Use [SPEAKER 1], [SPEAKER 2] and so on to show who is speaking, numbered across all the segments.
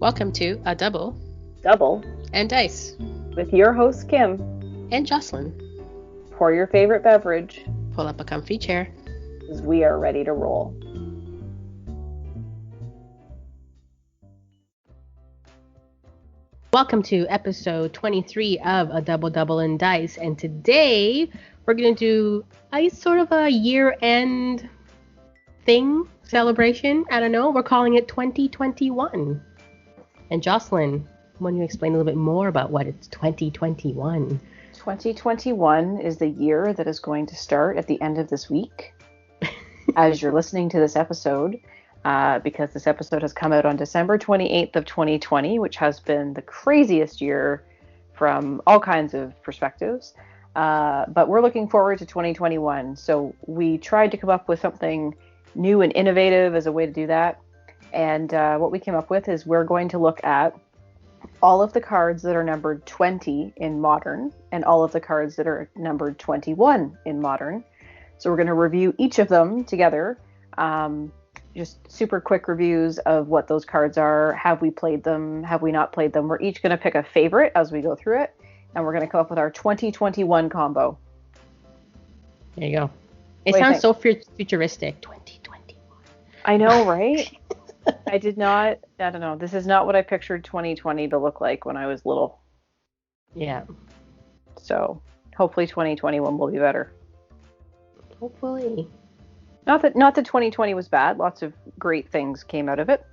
[SPEAKER 1] Welcome to A Double
[SPEAKER 2] and
[SPEAKER 1] Dice
[SPEAKER 2] with your host Kim
[SPEAKER 1] and Jocelyn.
[SPEAKER 2] Pour your favorite beverage.
[SPEAKER 1] Pull up a comfy chair.
[SPEAKER 2] Because we are ready to roll.
[SPEAKER 1] Welcome to episode 23 of A Double and Dice, and today we're going to do a sort of a year-end thing, celebration. I don't know. We're calling it 2021. And Jocelyn, why don't you explain a little bit more about what it's 2021?
[SPEAKER 2] 2021 is the year that is going to start at the end of this week. As you're listening to this episode, because this episode has come out on December 28th of 2020, which has been the craziest year from all kinds of perspectives. But we're looking forward to 2021. So we tried to come up with something new and innovative as a way to do that. And what we came up with is we're going to look at all of the cards that are numbered 20 in Modern and all of the cards that are numbered 21 in Modern. So we're going to review each of them together. Just super quick reviews of what those cards are. Have we played them? Have we not played them? We're each going to pick a favorite as we go through it. And we're going to come up with our 2021 combo.
[SPEAKER 1] There you go. It sounds so futuristic. 2021.
[SPEAKER 2] I know, right? I don't know. This is not what I pictured 2020 to look like when I was little.
[SPEAKER 1] Yeah.
[SPEAKER 2] So hopefully 2021 will be better.
[SPEAKER 1] Hopefully.
[SPEAKER 2] Not that 2020 was bad. Lots of great things came out of it.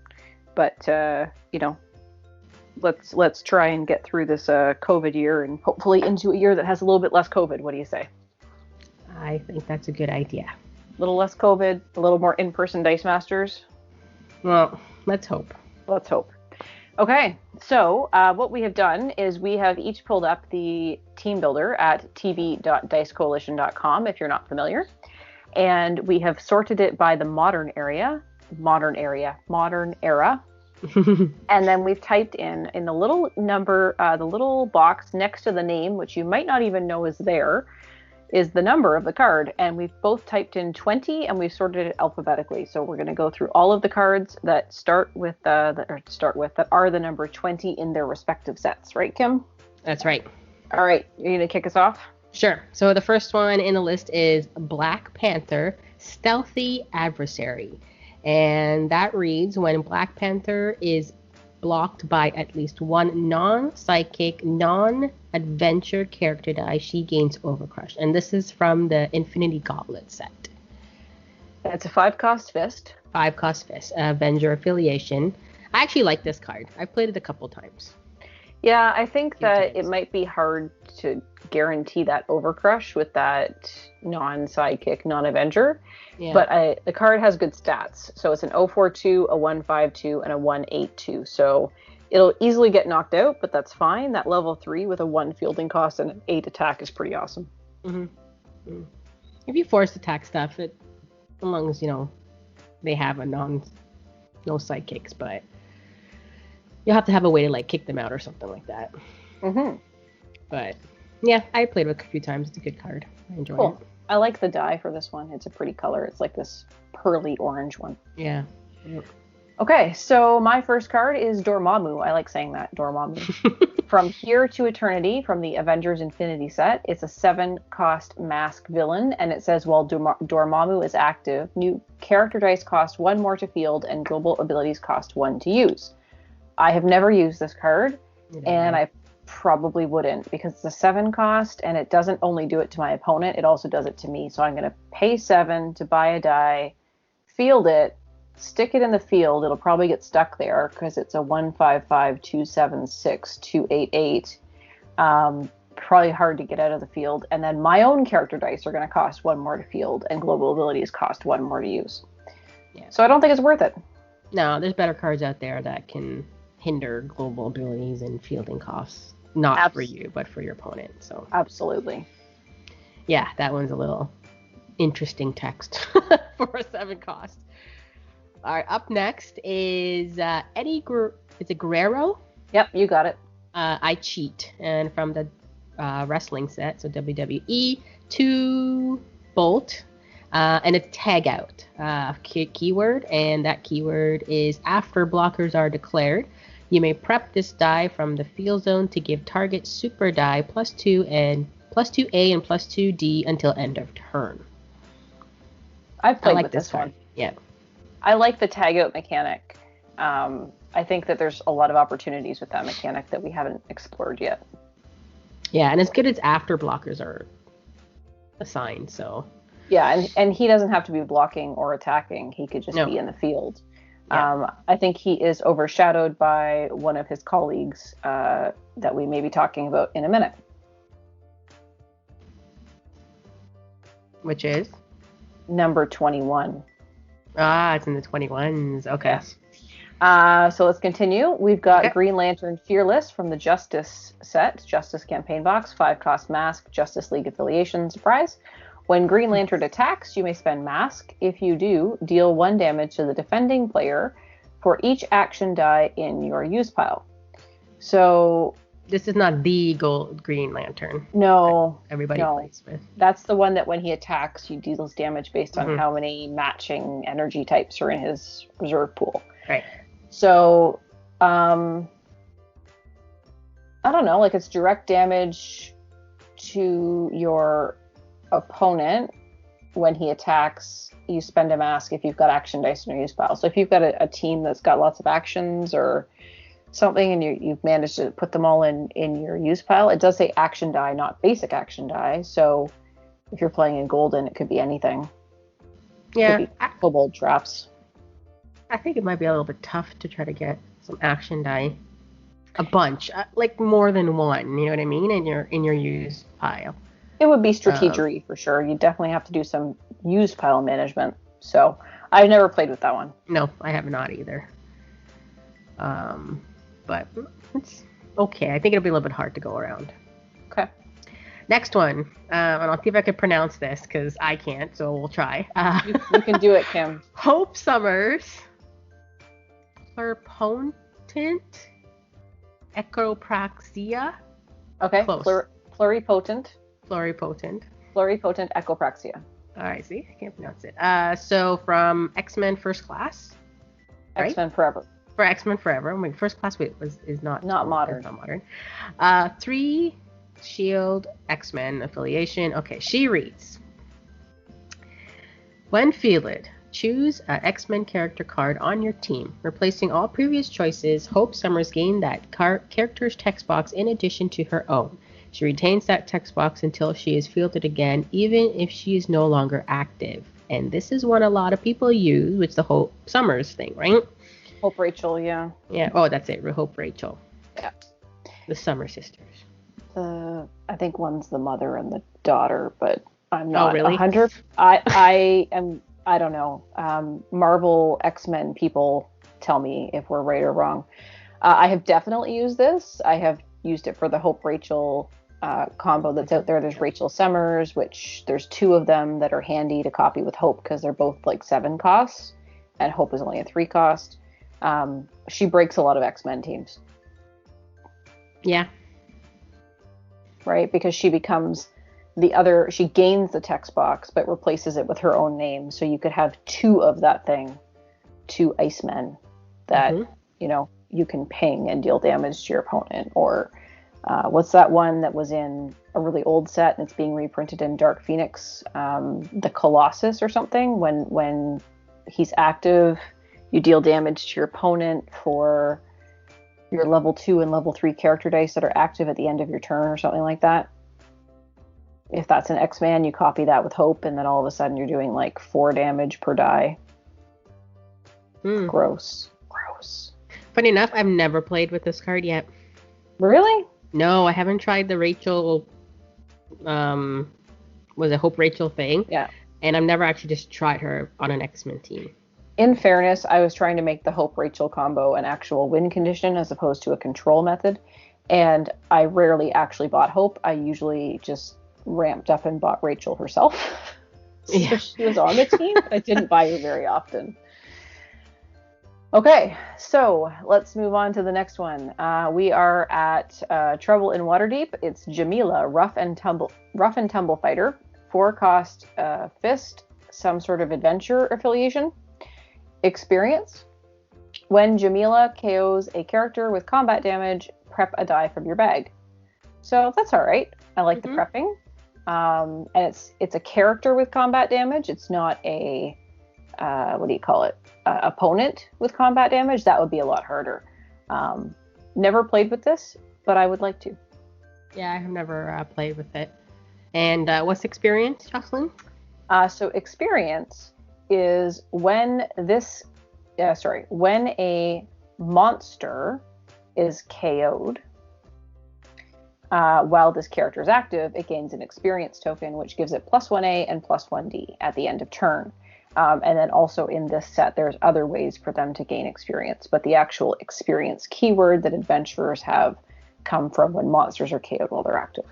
[SPEAKER 2] But, let's try and get through this COVID year and hopefully into a year that has a little bit less COVID. What do you say?
[SPEAKER 1] I think that's a good idea.
[SPEAKER 2] A little less COVID, a little more in-person Dice Masters.
[SPEAKER 1] Well, let's hope.
[SPEAKER 2] Let's hope. Okay, so what we have done is we have each pulled up the team builder at tv.dicecoalition.com if you're not familiar. And we have sorted it by the modern era. And then we've typed in the little number, the little box next to the name, which you might not even know is there, is the number of the card. And we've both typed in 20 and we've sorted it alphabetically. So we're going to go through all of the cards that that are the number 20 in their respective sets. Right, Kim?
[SPEAKER 1] That's right.
[SPEAKER 2] All right. You're going to kick us off?
[SPEAKER 1] Sure. So the first one in the list is Black Panther, Stealthy Adversary. And that reads, when Black Panther is blocked by at least one non-psychic, non-adventure character die, she gains Overcrush. And this is from the Infinity Gauntlet set.
[SPEAKER 2] That's a 5-cost fist.
[SPEAKER 1] 5-cost fist, Avenger affiliation. I actually like this card. I've played it a couple times.
[SPEAKER 2] Yeah, I think that it might be hard to guarantee that Overcrush with that non-psychic, non-avenger. Yeah. But the card has good stats. So it's an 042, a 152, and a 182. So it'll easily get knocked out, but that's fine. That level 3 with a 1 fielding cost and an 8 attack is pretty awesome.
[SPEAKER 1] Mm-hmm. Mm-hmm. If you force attack stuff, as long as, they have a no sidekicks, but you'll have to have a way to kick them out or something like that.
[SPEAKER 2] Mm-hmm.
[SPEAKER 1] But yeah, I played with it a few times. It's a good card. I enjoy it.
[SPEAKER 2] I like the die for this one. It's a pretty color. It's like this pearly orange one.
[SPEAKER 1] Yeah.
[SPEAKER 2] Okay, so my first card is Dormammu. I like saying that, Dormammu. From Here to Eternity, from the Avengers Infinity set. It's a 7-cost mask villain, and it says while Dormammu is active, new character dice cost 1 more to field, and global abilities cost 1 to use. I have never used this card, and I probably wouldn't because it's a 7 cost and it doesn't only do it to my opponent, it also does it to me. So I'm going to pay 7 to buy a die, field it, stick it in the field. It'll probably get stuck there because it's a 155, 276, 288. Probably hard to get out of the field. And then my own character dice are going to cost 1 more to field and global abilities cost 1 more to use. Yeah. So I don't think it's worth it.
[SPEAKER 1] No, there's better cards out there that can hinder global abilities and fielding costs. Not for you, but for your opponent. So
[SPEAKER 2] absolutely.
[SPEAKER 1] Yeah, that one's a little interesting text for a 7 cost. All right, up next is is it Guerrero?
[SPEAKER 2] Yep, you got it.
[SPEAKER 1] I Cheat, and from the wrestling set, so WWE 2 Bolt, and it's tag out keyword, and that keyword is after blockers are declared. You may prep this die from the field zone to give target super die +2 and +2A and +2D until end of turn.
[SPEAKER 2] I've played with this one.
[SPEAKER 1] Yeah.
[SPEAKER 2] I like the tag out mechanic. I think that there's a lot of opportunities with that mechanic that we haven't explored yet.
[SPEAKER 1] Yeah, and it's good as after blockers are assigned, so.
[SPEAKER 2] Yeah, and he doesn't have to be blocking or attacking. He could just be in the field. Yeah. I think he is overshadowed by one of his colleagues that we may be talking about in a minute.
[SPEAKER 1] Which is?
[SPEAKER 2] Number 21.
[SPEAKER 1] Ah, it's in the 21s. Okay.
[SPEAKER 2] Yes. So let's continue. We've got Green Lantern Fearless from the Justice set, Justice Campaign Box, 5-cost Mask, Justice League Affiliation, surprise. When Green Lantern attacks, you may spend Mask. If you do, deal 1 damage to the defending player for each action die in your use pile. So
[SPEAKER 1] this is not the Green Lantern.
[SPEAKER 2] No.
[SPEAKER 1] Everybody plays with.
[SPEAKER 2] That's the one that when he attacks, he deals damage based on how many matching energy types are in his reserve pool.
[SPEAKER 1] Right.
[SPEAKER 2] So, I don't know, like it's direct damage to your opponent. When he attacks, you spend a Mask if you've got action dice in your use pile. So if you've got a team that's got lots of actions or something and you've managed to put them all in your use pile, it does say action die, not basic action die. So if you're playing in Golden, it could be anything.
[SPEAKER 1] Yeah.
[SPEAKER 2] Could be kobold traps.
[SPEAKER 1] I think it might be a little bit tough to try to get some action die, a bunch, like more than one. You know what I mean? In your use pile.
[SPEAKER 2] It would be strategery for sure. You definitely have to do some use pile management. So I've never played with that one.
[SPEAKER 1] No, I have not either. But it's okay. I think it'll be a little bit hard to go around.
[SPEAKER 2] Okay.
[SPEAKER 1] Next one. And I'll see if I can pronounce this because I can't, so we'll try.
[SPEAKER 2] You can do it, Kim.
[SPEAKER 1] Hope Summers. Pluripotent Echopraxia.
[SPEAKER 2] Okay.
[SPEAKER 1] Close.
[SPEAKER 2] Pluripotent Echopraxia.
[SPEAKER 1] All right, see? I can't pronounce it. So from X-Men First Class. Right?
[SPEAKER 2] X-Men Forever.
[SPEAKER 1] For X-Men Forever. I mean, First Class is not
[SPEAKER 2] modern.
[SPEAKER 1] It's not modern. 3 Shield X-Men affiliation. Okay, she reads. When fielded, choose an X-Men character card on your team. Replacing all previous choices, Hope Summers gained that character's text box in addition to her own. She retains that text box until she is fielded again, even if she is no longer active. And this is one a lot of people use, which is the Hope Summers thing, right?
[SPEAKER 2] Hope Rachel, yeah.
[SPEAKER 1] Yeah. Oh, that's it. Hope Rachel.
[SPEAKER 2] Yeah.
[SPEAKER 1] The Summer Sisters.
[SPEAKER 2] I think one's the mother and the daughter, but I'm not
[SPEAKER 1] 100.
[SPEAKER 2] I don't know. Marvel X-Men people tell me if we're right or wrong. I have definitely used this. I have used it for the Hope Rachel combo that's out there. There's Rachel Summers, which there's 2 of them that are handy to copy with Hope because they're both like 7 costs, and Hope is only a 3 cost. She breaks a lot of X-Men teams.
[SPEAKER 1] Yeah.
[SPEAKER 2] Right? Because she becomes she gains the text box, but replaces it with her own name. So you could have 2 of that thing, 2 Icemen that, you can ping and deal damage to your opponent. Or what's that one that was in a really old set and it's being reprinted in Dark Phoenix? The Colossus or something. When he's active, you deal damage to your opponent for your level 2 and level 3 character dice that are active at the end of your turn or something like that. If that's an X-Man, you copy that with Hope, and then all of a sudden you're doing like 4 damage per die. Gross.
[SPEAKER 1] Funny enough, I've never played with this card yet.
[SPEAKER 2] Really?
[SPEAKER 1] No, I haven't tried the Rachel, was it Hope Rachel thing?
[SPEAKER 2] Yeah.
[SPEAKER 1] And I've never actually just tried her on an X-Men team.
[SPEAKER 2] In fairness, I was trying to make the Hope Rachel combo an actual win condition as opposed to a control method. And I rarely actually bought Hope. I usually just ramped up and bought Rachel herself. So yeah. She was on the team. I didn't buy her very often. Okay, so let's move on to the next one. We are at Trouble in Waterdeep. It's Jamila, rough and tumble fighter, 4-cost fist, some sort of adventure affiliation. Experience. When Jamila KOs a character with combat damage, prep a die from your bag. So that's all right. I like the prepping. And it's a character with combat damage. It's not a opponent with combat damage. That would be a lot harder. Never played with this, but I would like to.
[SPEAKER 1] Yeah, I have never played with it. And what's experience, Jocelyn?
[SPEAKER 2] So experience is when a monster is KO'd, while this character is active, it gains an experience token, which gives it +1A and +1D at the end of turn. And then also in this set, there's other ways for them to gain experience, but the actual experience keyword that adventurers have come from when monsters are KO'd while they're active.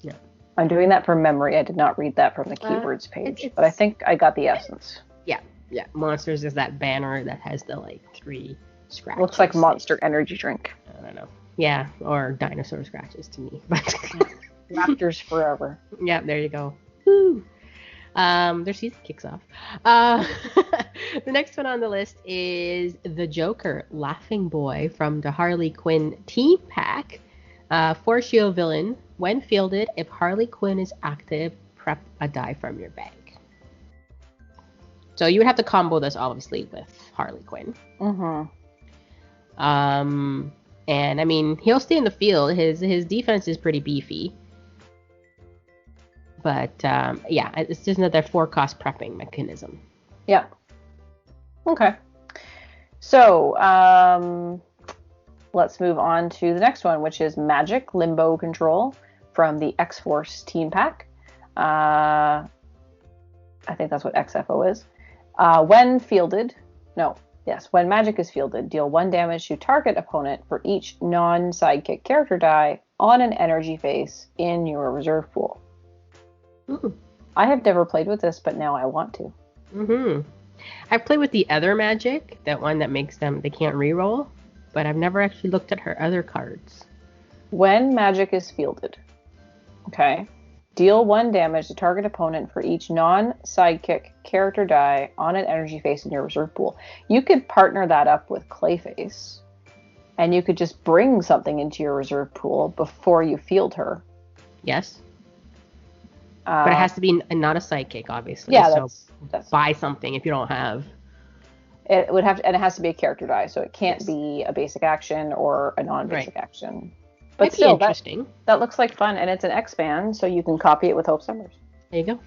[SPEAKER 1] Yeah.
[SPEAKER 2] I'm doing that from memory. I did not read that from the keywords page, but I think I got the essence.
[SPEAKER 1] Yeah. Monsters is that banner that has the 3 scratches.
[SPEAKER 2] Looks like Monster Energy Drink.
[SPEAKER 1] I don't know. Yeah, or dinosaur scratches to me.
[SPEAKER 2] Raptors forever.
[SPEAKER 1] Yeah, there you go. Woo. Their season kicks off. The next one on the list is the Joker, Laughing Boy from the Harley Quinn team pack. Forcio villain. When fielded, if Harley Quinn is active, prep a die from your bag. So you would have to combo this obviously with Harley Quinn. And I mean, he'll stay in the field. His defense is pretty beefy. But yeah, it's just another 4-cost prepping mechanism.
[SPEAKER 2] Yeah. Okay. So let's move on to the next one, which is Magic Limbo Control from the X-Force team pack. I think that's what XFO is. When magic is fielded, deal 1 damage to target opponent for each non-sidekick character die on an energy face in your reserve pool.
[SPEAKER 1] Ooh.
[SPEAKER 2] I have never played with this, but now I want to.
[SPEAKER 1] I've played with the other magic, that one that makes they can't reroll, but I've never actually looked at her other cards.
[SPEAKER 2] When magic is fielded, okay, deal 1 damage to target opponent for each non-sidekick character die on an energy face in your reserve pool. You could partner that up with Clayface, and you could just bring something into your reserve pool before you field her.
[SPEAKER 1] Yes. But it has to be not a sidekick, obviously.
[SPEAKER 2] Yeah,
[SPEAKER 1] that's buy something if you don't have.
[SPEAKER 2] It would have to, and it has to be a character die, so it can't be a basic action or a non-basic action. But
[SPEAKER 1] might
[SPEAKER 2] still,
[SPEAKER 1] be interesting.
[SPEAKER 2] That looks like fun, and it's an X-band, so you can copy it with Hope Summers.
[SPEAKER 1] There you go.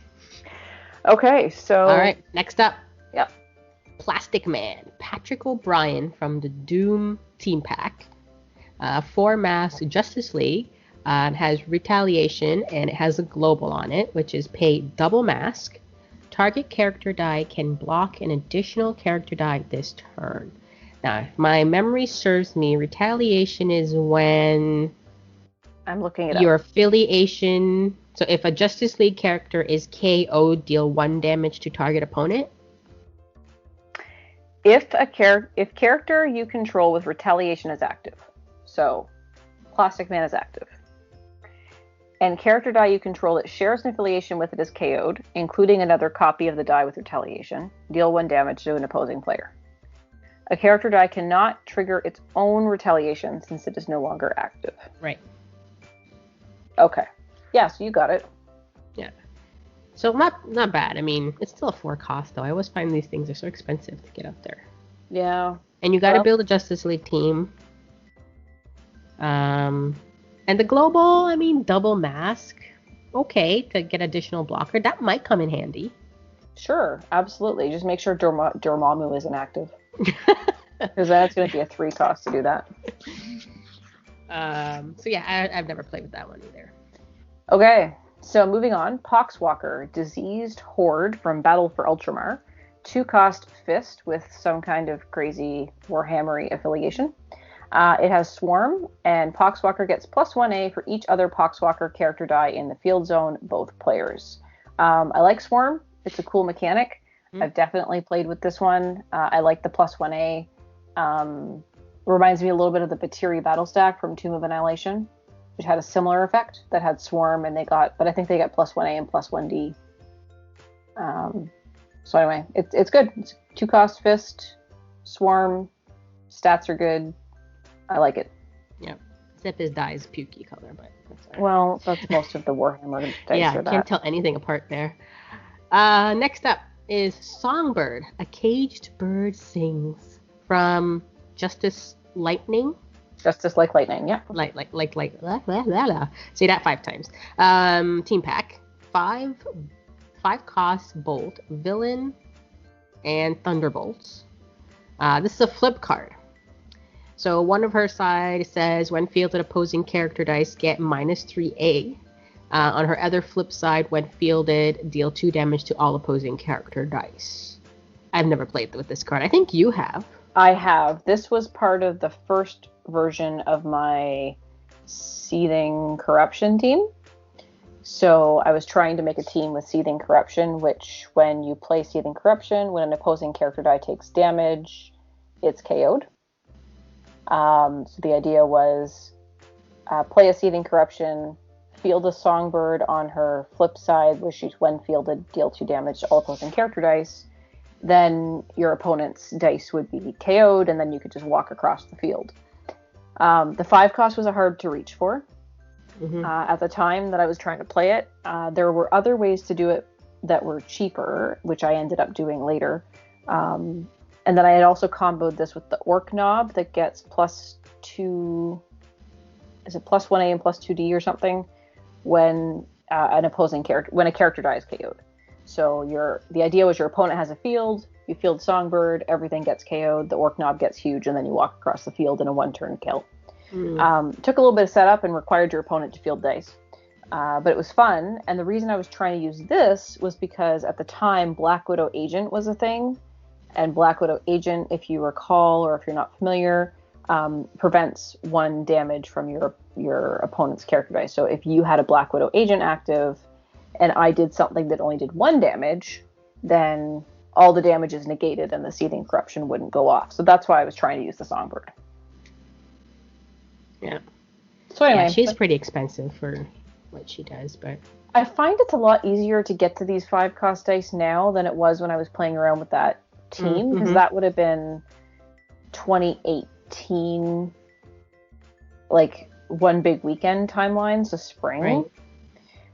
[SPEAKER 2] Okay, so...
[SPEAKER 1] All right, next up.
[SPEAKER 2] Yep.
[SPEAKER 1] Plastic Man, Patrick O'Brien from the Doom team pack. 4-mask Justice League. It has retaliation, and it has a global on it, which is pay double mask. Target character die can block an additional character die this turn. Now, if my memory serves me, retaliation is when...
[SPEAKER 2] I'm looking it
[SPEAKER 1] your
[SPEAKER 2] up.
[SPEAKER 1] affiliation... So if a Justice League character is KO'd, deal 1 damage to target opponent.
[SPEAKER 2] If character you control with retaliation is active, so Plastic Man is active, and character die you control that shares an affiliation with it is KO'd, including another copy of the die with retaliation, deal 1 damage to an opposing player. A character die cannot trigger its own retaliation since it is no longer active.
[SPEAKER 1] Right.
[SPEAKER 2] Okay. Yeah, so you got it.
[SPEAKER 1] Yeah. So not bad. I mean, it's still a 4-cost, though. I always find these things are so expensive to get out there.
[SPEAKER 2] Yeah.
[SPEAKER 1] And you got to build a Justice League team. And the global, I mean, double mask, okay, to get additional blocker. That might come in handy.
[SPEAKER 2] Sure, absolutely. Just make sure Dormammu isn't active. Because that's going to be a 3-cost to do that.
[SPEAKER 1] So yeah, I've never played with that one either.
[SPEAKER 2] Okay, so moving on. Poxwalker, Diseased Horde from Battle for Ultramar. 2-cost fist with some kind of crazy Warhammery affiliation. It has Swarm, and Poxwalker gets +1A for each other Poxwalker character die in the field zone, both players. I like Swarm. It's a cool mechanic. I've definitely played with this one. I like the +1A. Reminds me a little bit of the Batiri battle stack from Tomb of Annihilation, which had a similar effect that had Swarm, but I think they got +1A and +1D. So anyway, it's good. It's 2-cost fist. Swarm, stats are good. I like it.
[SPEAKER 1] Yep. Except his die is pukey color, but that's all right.
[SPEAKER 2] Well, that's most of the Warhammer dice
[SPEAKER 1] yeah,
[SPEAKER 2] are that.
[SPEAKER 1] Can't tell anything apart there. Next up is Songbird. A caged bird sings from Justice Lightning.
[SPEAKER 2] Justice like lightning, yeah.
[SPEAKER 1] Like, blah, blah, blah, blah. Say that 5 times. Team pack. 5 cost bolt, villain, and thunderbolts. This is a flip card. So one of her side says, when fielded, opposing character dice get -3A. On her other flip side, when fielded, deal 2 damage to all opposing character dice. I've never played with this card. I think you have.
[SPEAKER 2] I have. This was part of the first version of my Seething Corruption team. So I was trying to make a team with Seething Corruption, which when you play Seething Corruption, when an opposing character die takes damage, it's KO'd. So the idea was play a Seething Corruption, field a Songbird on her flip side, where she's when fielded, deal 2 damage to all opposing character dice. Then your opponent's dice would be KO'd, and then you could just walk across the field. The 5 cost was hard to reach for. Mm-hmm. At the time that I was trying to play it. There were other ways to do it that were cheaper, which I ended up doing later. And then I had also comboed this with the Orc Knob that gets +2... Is it +1A and +2D or something? When an opposing character... When a character dies KO'd. So the idea was your opponent has a field, you field Songbird, everything gets KO'd, the Orc Knob gets huge, and then you walk across the field in a 1-turn kill. Took a little bit of setup and required your opponent to field dice. But it was fun, and the reason I was trying to use this was because at the time, Black Widow Agent was a thing, and Black Widow Agent, if you recall, or if you're not familiar, prevents 1 damage from your opponent's character dice. So if you had a Black Widow Agent active, and I did something that only did 1 damage, then all the damage is negated and the Seething Corruption wouldn't go off. So that's why I was trying to use the Songbird.
[SPEAKER 1] Yeah.
[SPEAKER 2] So anyway,
[SPEAKER 1] she's pretty expensive for what she does, but
[SPEAKER 2] I find it's a lot easier to get to these 5 cost dice now than it was when I was playing around with that team, because that would have been 2018, like one big weekend timeline, so spring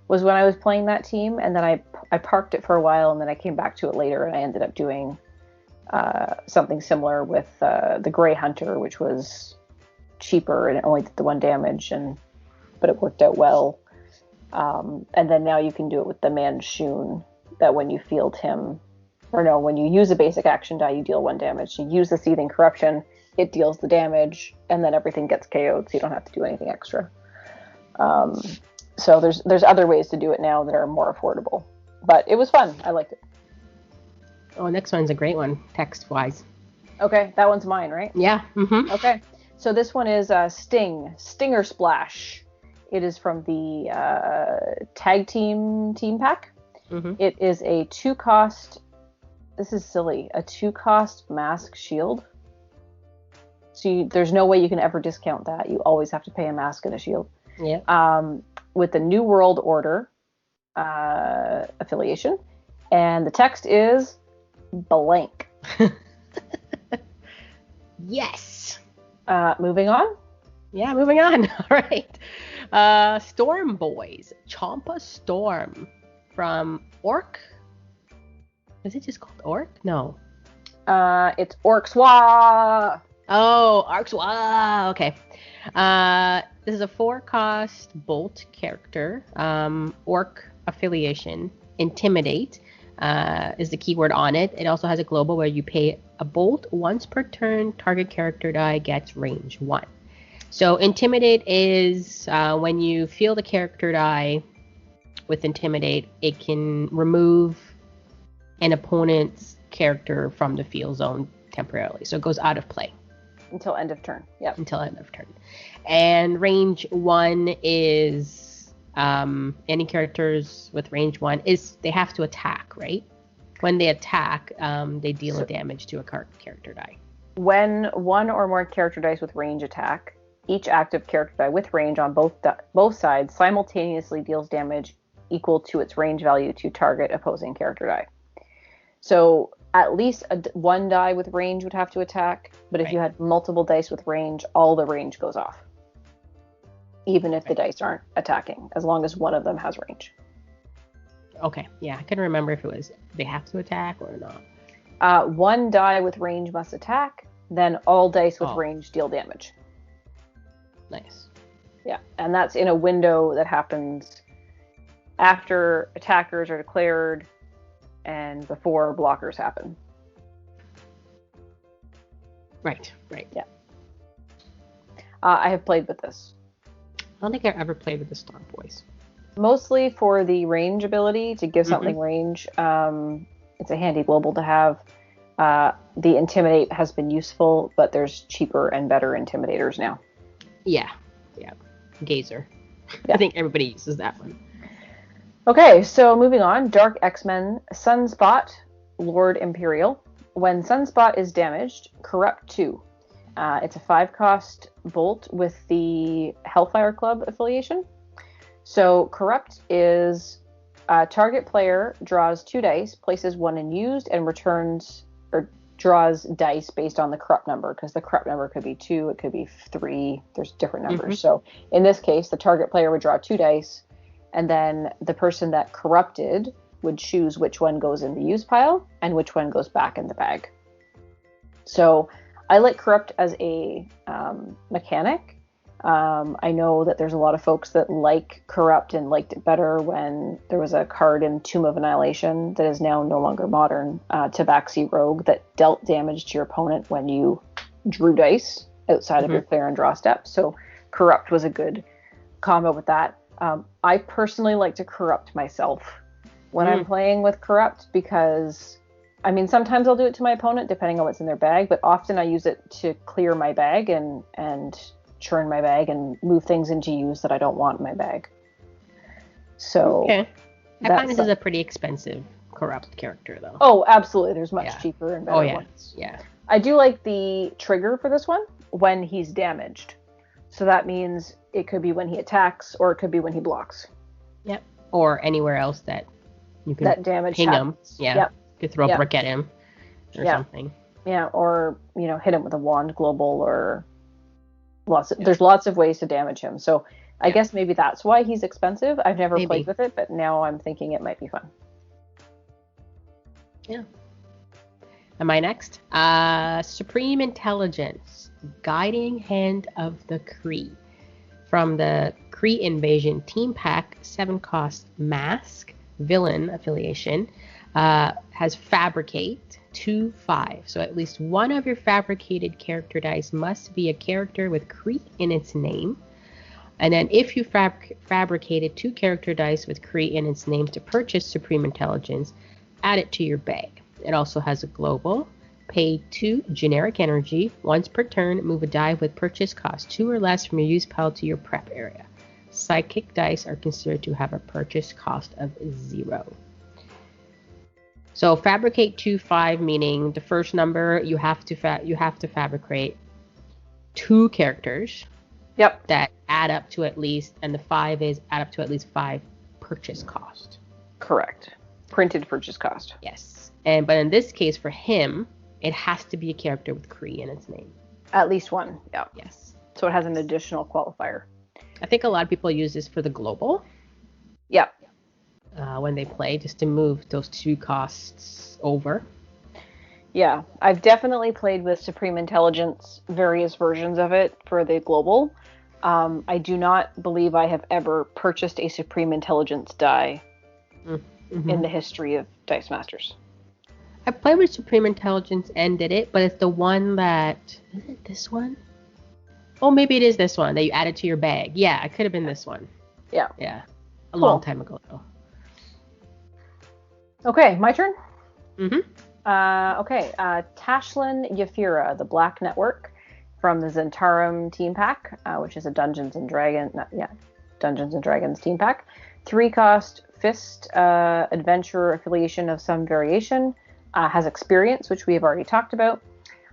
[SPEAKER 2] was when I was playing that team, and then I parked it for a while, and then I came back to it later, and I ended up doing something similar with the Grey Hunter, which was cheaper and it only did the 1 damage, but it worked out well. And then now you can do it with the Manshoon, that when you field him, when you use a basic action die, you deal 1 damage. You use the Seething Corruption, it deals the damage, and then everything gets KO'd, so you don't have to do anything extra. So there's other ways to do it now that are more affordable. But it was fun. I liked it.
[SPEAKER 1] Oh, next one's a great one, text-wise.
[SPEAKER 2] Okay, that one's mine, right?
[SPEAKER 1] Yeah. Mm-hmm.
[SPEAKER 2] Okay. So this one is Stinger Splash. It is from the Tag Team pack. Mm-hmm. It is a 2 cost... This is silly. A 2 cost mask shield. So there's no way you can ever discount that. You always have to pay a mask and a shield.
[SPEAKER 1] Yeah.
[SPEAKER 2] With the New World Order affiliation. And the text is blank.
[SPEAKER 1] Yes.
[SPEAKER 2] Moving on?
[SPEAKER 1] Yeah, moving on. All right. Storm Boys. Champa Storm from Orc. Is it just called Orc? No.
[SPEAKER 2] It's Orcswa.
[SPEAKER 1] Oh, Orcswa. Okay. This is a 4 cost bolt character. Orc affiliation. Intimidate is the keyword on it. It also has a global where you pay a bolt once per turn. Target character die gets range 1. So Intimidate is when you field a character die with Intimidate, it can remove an opponent's character from the field zone temporarily. So it goes out of play.
[SPEAKER 2] Until end of turn. Yep.
[SPEAKER 1] Until end of turn. And range 1 is any characters with range 1 is they have to attack, right? When they attack, they deal a damage to a character die.
[SPEAKER 2] When 1 or more character dice with range attack, each active character die with range on both sides simultaneously deals damage equal to its range value to target opposing character die. So at least one die with range would have to attack, but if you had multiple dice with range, all the range goes off. Even if the dice aren't attacking, as long as one of them has range.
[SPEAKER 1] Okay, yeah, I couldn't remember if it was they have to attack or not.
[SPEAKER 2] One die with range must attack, then all dice with range deal damage.
[SPEAKER 1] Nice.
[SPEAKER 2] Yeah, and that's in a window that happens after attackers are declared and before blockers happen.
[SPEAKER 1] Right.
[SPEAKER 2] Yeah. I have played with this.
[SPEAKER 1] I don't think I've ever played with the Star Boys.
[SPEAKER 2] Mostly for the range ability, to give something range. It's a handy global to have. The Intimidate has been useful, but there's cheaper and better Intimidators now.
[SPEAKER 1] Yeah. Gazer. Yeah. I think everybody uses that one.
[SPEAKER 2] Okay, so moving on. Dark X-Men, Sunspot, Lord Imperial. When Sunspot is damaged, Corrupt 2. It's a 5-cost bolt with the Hellfire Club affiliation. So Corrupt is target player draws 2 dice, places 1 in used, and returns or draws dice based on the corrupt number, because the corrupt number could be 2, it could be 3. There's different numbers. So in this case, the target player would draw 2 dice, and then the person that corrupted would choose which one goes in the used pile and which one goes back in the bag. So I like Corrupt as a mechanic. I know that there's a lot of folks that like Corrupt and liked it better when there was a card in Tomb of Annihilation that is now no longer modern, Tabaxi Rogue, that dealt damage to your opponent when you drew dice outside of your clear and draw step. So Corrupt was a good combo with that. I personally like to Corrupt myself when I'm playing with Corrupt, because I mean, sometimes I'll do it to my opponent depending on what's in their bag, but often I use it to clear my bag and churn my bag and move things into use that I don't want in my bag. So
[SPEAKER 1] okay. I find this is a pretty expensive Corrupt character, though.
[SPEAKER 2] Oh, absolutely. There's much cheaper and better ones.
[SPEAKER 1] Yeah.
[SPEAKER 2] I do like the trigger for this one, when he's damaged. So that means it could be when he attacks, or it could be when he blocks.
[SPEAKER 1] Yep. Or anywhere else that you can
[SPEAKER 2] that damage
[SPEAKER 1] ping
[SPEAKER 2] happens.
[SPEAKER 1] him. Yeah. Yep. You could throw a brick at him or something. Yeah, or hit him with a wand global, or there's lots of ways to damage him. So I guess maybe that's why he's expensive. I've never played with it, but now I'm thinking it might be fun. Yeah. Am I next? Supreme Intelligence, Guiding Hand of the Kree. From the Kree Invasion Team Pack, 7-cost Mask, Villain affiliation, has Fabricate, 2/5. So at least one of your fabricated character dice must be a character with Kree in its name. And then if you fabricated 2 character dice with Kree in its name to purchase Supreme Intelligence, add it to your bag. It also has a global. Pay 2 generic energy. Once per turn, move a die with purchase cost 2 or less from your use pile to your prep area. Psychic dice are considered to have a purchase cost of 0. So fabricate 2/5, meaning the first number you have to fabricate 2 characters.
[SPEAKER 2] Yep.
[SPEAKER 1] That add up to at least, and the 5 is add up to at least 5 purchase cost.
[SPEAKER 2] Correct. Printed purchase cost.
[SPEAKER 1] Yes. But in this case, for him, it has to be a character with Kree in its name.
[SPEAKER 2] At least one. Yeah.
[SPEAKER 1] Yes.
[SPEAKER 2] So it has an additional qualifier.
[SPEAKER 1] I think a lot of people use this for the global.
[SPEAKER 2] Yep.
[SPEAKER 1] When they play, just to move those 2 costs over.
[SPEAKER 2] Yeah, I've definitely played with Supreme Intelligence, various versions of it for the global. I do not believe I have ever purchased a Supreme Intelligence die in the history of Dice Masters.
[SPEAKER 1] I played with Supreme Intelligence and did it, but it's the one that... Is it this one? Oh, maybe it is this one that you added to your bag. Yeah, it could have been this one.
[SPEAKER 2] Yeah.
[SPEAKER 1] Yeah. A long time ago, though.
[SPEAKER 2] Okay, my turn?
[SPEAKER 1] Mm-hmm.
[SPEAKER 2] Tashlin Yafira, the Black Network, from the Zentarum team pack, which is a Dungeons and Dragons team pack. 3-cost Fist adventure affiliation of some variation. Has experience, which we have already talked about.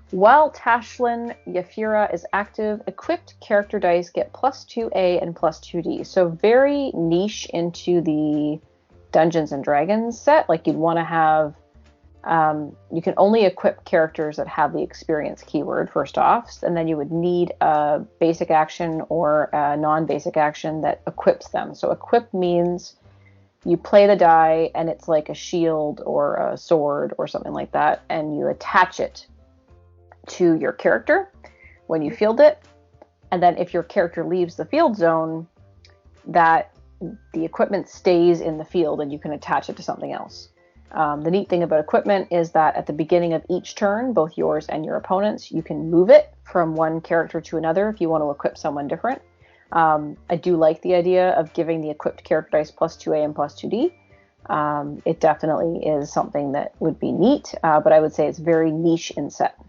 [SPEAKER 2] While Tashlin Yafira is active, equipped character dice get +2A and +2D. So very niche into the Dungeons and Dragons set. Like you'd want to have You can only equip characters that have the experience keyword first off, and then you would need a basic action or a non-basic action that equips them. So equip means you play the die and it's like a shield or a sword or something like that, and you attach it to your character when you field it. And then if your character leaves the field zone, that the equipment stays in the field and you can attach it to something else. The neat thing about equipment is that at the beginning of each turn, both yours and your opponent's, you can move it from one character to another if you want to equip someone different. I do like the idea of giving the equipped character dice plus 2A and plus 2D. It definitely is something that would be neat, but I would say it's very niche in set.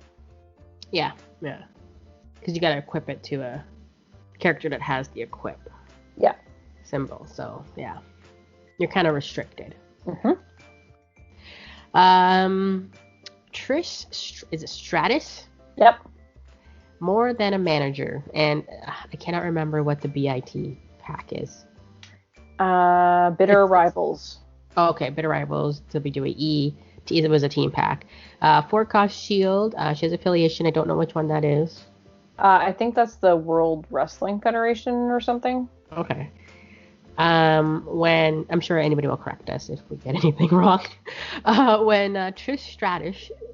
[SPEAKER 1] Yeah. Because you got to equip it to a character that has the equip symbol. So, yeah. You're kind of restricted.
[SPEAKER 2] Mm-hmm.
[SPEAKER 1] Trish, is it Stratus?
[SPEAKER 2] Yep.
[SPEAKER 1] More than a manager, and I cannot remember what the BIT pack is.
[SPEAKER 2] Bitter Rivals.
[SPEAKER 1] Oh, okay, Bitter Rivals, WWE. It was a team pack. 4-cost shield. She has affiliation. I don't know which one that is.
[SPEAKER 2] I think that's the World Wrestling Federation or something.
[SPEAKER 1] Okay. When I'm sure anybody will correct us if we get anything wrong. When Trish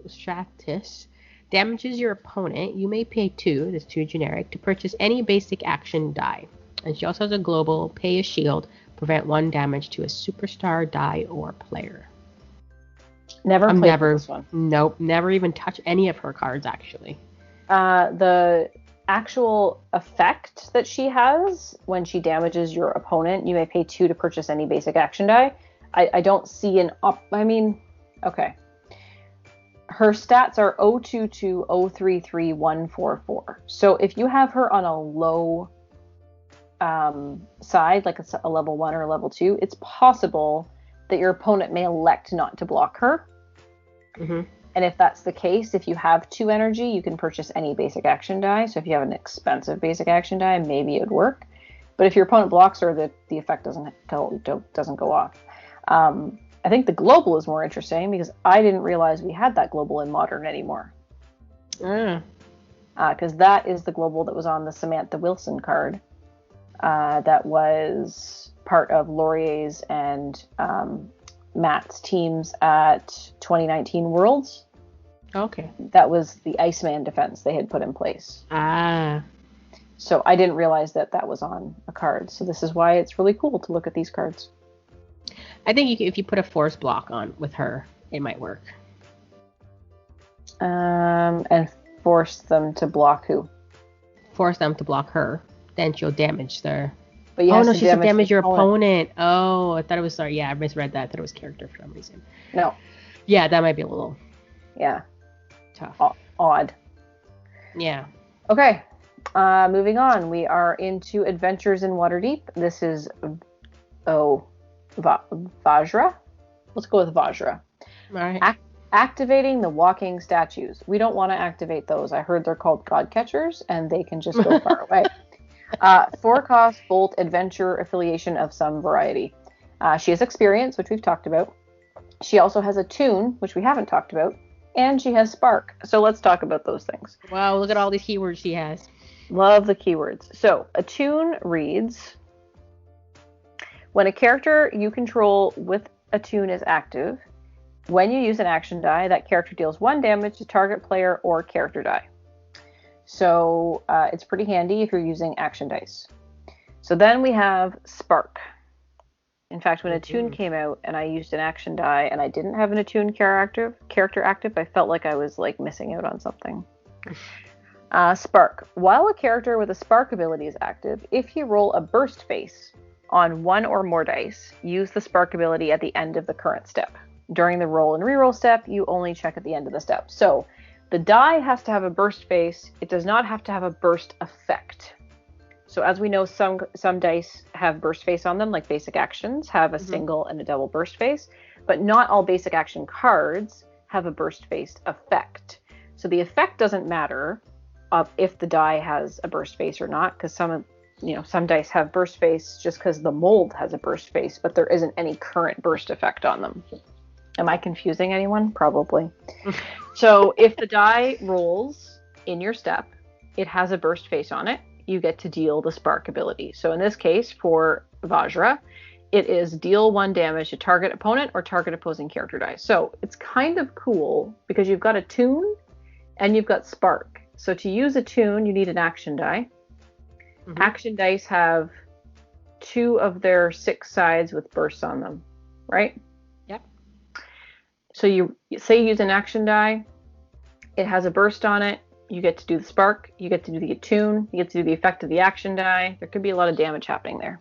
[SPEAKER 1] Stratus damages your opponent, you may pay 2, that's 2 generic, to purchase any basic action die. And she also has a global pay a shield, prevent 1 damage to a superstar die or player.
[SPEAKER 2] Never played this one.
[SPEAKER 1] Nope, never even touch any of her cards actually.
[SPEAKER 2] The actual effect that she has when she damages your opponent, you may pay 2 to purchase any basic action die. I don't see okay. Her stats are 022, 033, 144. So if you have her on a low side, like a level 1 or a level 2, it's possible that your opponent may elect not to block her.
[SPEAKER 1] Mm-hmm.
[SPEAKER 2] And if that's the case, if you have 2 energy, you can purchase any basic action die. So if you have an expensive basic action die, maybe it would work. But if your opponent blocks her, the effect doesn't go off. I think the global is more interesting because I didn't realize we had that global in Modern anymore. Because that is the global that was on the Samantha Wilson card. That was part of Laurier's and Matt's teams at 2019 Worlds.
[SPEAKER 1] Okay.
[SPEAKER 2] That was the Iceman defense they had put in place. So I didn't realize that was on a card. So this is why it's really cool to look at these cards.
[SPEAKER 1] I think if you put a force block on with her, it might work.
[SPEAKER 2] And force them to block who?
[SPEAKER 1] Force them to block her. Then she'll damage their...
[SPEAKER 2] But you
[SPEAKER 1] she said damage your opponent. Oh, I thought it was... Sorry, yeah, I misread that. I thought it was character for some reason.
[SPEAKER 2] No.
[SPEAKER 1] Yeah, that might be a little...
[SPEAKER 2] Yeah.
[SPEAKER 1] Tough.
[SPEAKER 2] Odd.
[SPEAKER 1] Yeah.
[SPEAKER 2] Okay. Moving on. We are into Adventures in Waterdeep. This is... Vajra? Let's go with Vajra.
[SPEAKER 1] All right.
[SPEAKER 2] Activating the walking statues. We don't want to activate those. I heard they're called god catchers, and they can just go far away. 4-cost bolt adventure affiliation of some variety. She has experience, which we've talked about. She also has a tune, which we haven't talked about, and she has spark. So let's talk about those things.
[SPEAKER 1] Wow, look at all these keywords she has.
[SPEAKER 2] Love the keywords. So a tune reads... When a character you control with a tune is active, when you use an action die, that character deals 1 damage to target player or character die. So it's pretty handy if you're using action dice. So then we have Spark. In fact, when Attune came out and I used an action die and I didn't have an Attune character active, I felt like I was like missing out on something. Spark. While a character with a Spark ability is active, if you roll a burst face on 1 or more dice, use the Spark ability at the end of the current step. During the roll and reroll step, you only check at the end of the step. So the die has to have a burst face. It does not have to have a burst effect. So as we know, some dice have burst face on them, like basic actions have a single and a double burst face, but not all basic action cards have a burst face effect. So the effect doesn't matter if the die has a burst face or not, because some dice have burst face just because the mold has a burst face, but there isn't any current burst effect on them. Am I confusing anyone? Probably. So if the die rolls in your step, it has a burst face on it. You get to deal the spark ability. So in this case, for Vajra, it is deal 1 damage to target opponent or target opposing character die. So it's kind of cool because you've got a tune and you've got spark. So to use a tune, you need an action die. Mm-hmm. Action dice have 2 of their 6 sides with bursts on them, right?
[SPEAKER 1] Yep.
[SPEAKER 2] So you say you use an action die, it has a burst on it, you get to do the spark, you get to do the attune, you get to do the effect of the action die. There could be a lot of damage happening there.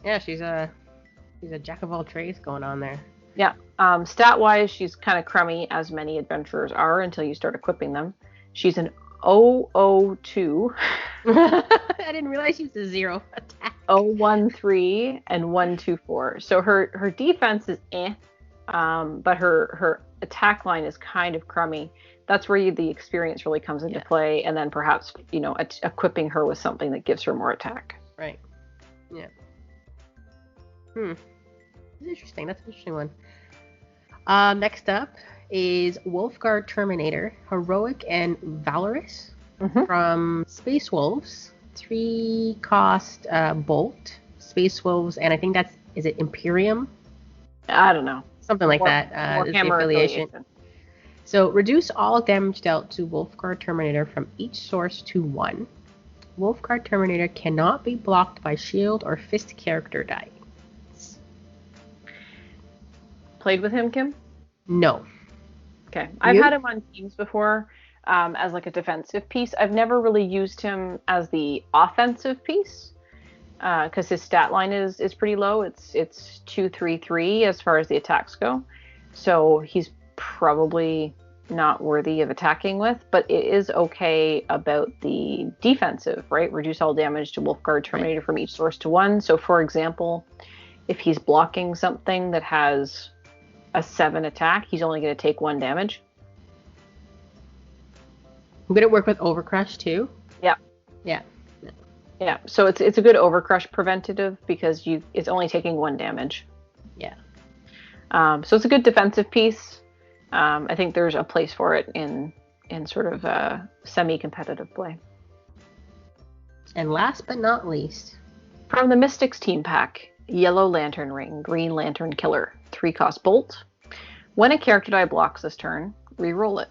[SPEAKER 1] Yeah, she's a jack of all trades going on there.
[SPEAKER 2] Yeah. Stat-wise, she's kind of crummy, as many adventurers are until you start equipping them. She's an 002.
[SPEAKER 1] I didn't realize she was a 0 attack.
[SPEAKER 2] 013 and 124. So her defense is but her attack line is kind of crummy. That's where the experience really comes into play, and then perhaps equipping her with something that gives her more attack.
[SPEAKER 1] Right. Yeah. That's interesting. That's an interesting one. Next up is Wolfguard Terminator, Heroic and Valorous from Space Wolves. 3 cost Bolt, Space Wolves, and I think is it Imperium?
[SPEAKER 2] I don't know.
[SPEAKER 1] Something like that. It's the affiliation. So reduce all damage dealt to Wolfguard Terminator from each source to 1. Wolfguard Terminator cannot be blocked by shield or fist character die.
[SPEAKER 2] Played with him, Kim?
[SPEAKER 1] No.
[SPEAKER 2] Okay. I've had him on teams before as like a defensive piece. I've never really used him as the offensive piece because his stat line is pretty low. It's 2-3-3 as far as the attacks go. So he's probably not worthy of attacking with, but it is okay about the defensive, right? Reduce all damage to Wolfguard Terminator from each source to 1. So for example, if he's blocking something that has a 7 attack, he's only going to take 1 damage.
[SPEAKER 1] Would it work with Overcrush too?
[SPEAKER 2] Yeah.
[SPEAKER 1] Yeah.
[SPEAKER 2] Yeah. So it's a good Overcrush preventative because it's only taking 1 damage.
[SPEAKER 1] Yeah.
[SPEAKER 2] So it's a good defensive piece. I think there's a place for it in sort of a semi-competitive play.
[SPEAKER 1] And last but not least,
[SPEAKER 2] from the Mystics team pack, Yellow Lantern Ring, Green Lantern Killer, 3 cost Bolt. When a character die blocks this turn, re-roll it.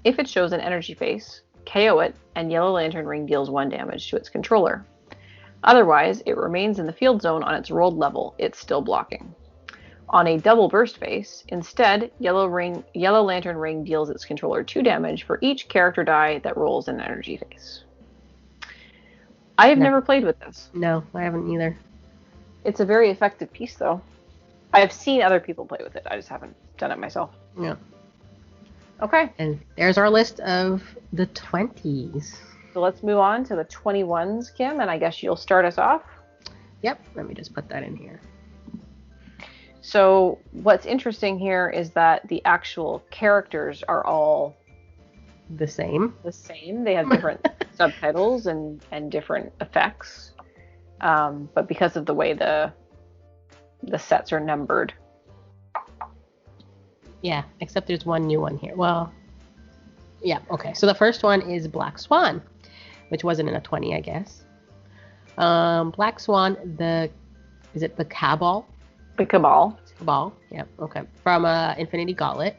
[SPEAKER 2] If it shows an energy face, KO it, and Yellow Lantern Ring deals 1 damage to its controller. Otherwise, it remains in the field zone on its rolled level. It's still blocking. On a double burst face, instead, Yellow Lantern Ring deals its controller 2 damage for each character die that rolls an energy face. I have never played with this.
[SPEAKER 1] No, I haven't either.
[SPEAKER 2] It's a very effective piece, though. I've seen other people play with it. I just haven't done it myself.
[SPEAKER 1] Yeah.
[SPEAKER 2] Okay.
[SPEAKER 1] And there's our list of the 20s.
[SPEAKER 2] So let's move on to the 21s, Kim, and I guess you'll start us off.
[SPEAKER 1] Yep. Let me just put that in here.
[SPEAKER 2] So what's interesting here is that the actual characters are all
[SPEAKER 1] the same.
[SPEAKER 2] They have different subtitles and different effects. But because of the way the sets are numbered.
[SPEAKER 1] Yeah, except there's one new one here. Well, yeah, okay. So the first one is Black Swan, which wasn't in a 20, I guess. Black Swan, is it the Cabal?
[SPEAKER 2] The Cabal.
[SPEAKER 1] Cabal, yeah, okay. From Infinity Gauntlet.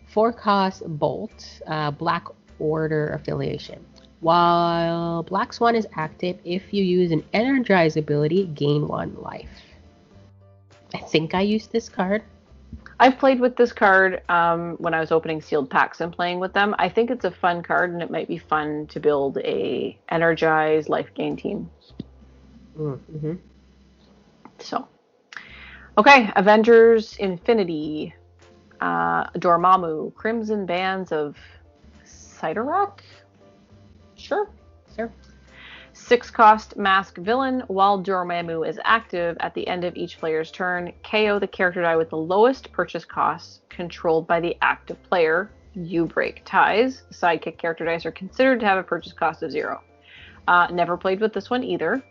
[SPEAKER 1] 4 cost Bolt, Black Order affiliation. While Black Swan is active, if you use an Energize ability, gain 1 life. I think I used this card.
[SPEAKER 2] I've played with this card when I was opening sealed packs and playing with them. I think it's a fun card, and it might be fun to build a Energize life gain team.
[SPEAKER 1] Mm-hmm.
[SPEAKER 2] So, okay, Avengers Infinity, Dormammu, Crimson Bands of Sidorak? Sure. 6 cost Mask Villain. While Dormammu is active at the end of each player's turn, KO the character die with the lowest purchase costs controlled by the active player. You break ties. The sidekick character dice are considered to have a purchase cost of 0. Never played with this one either.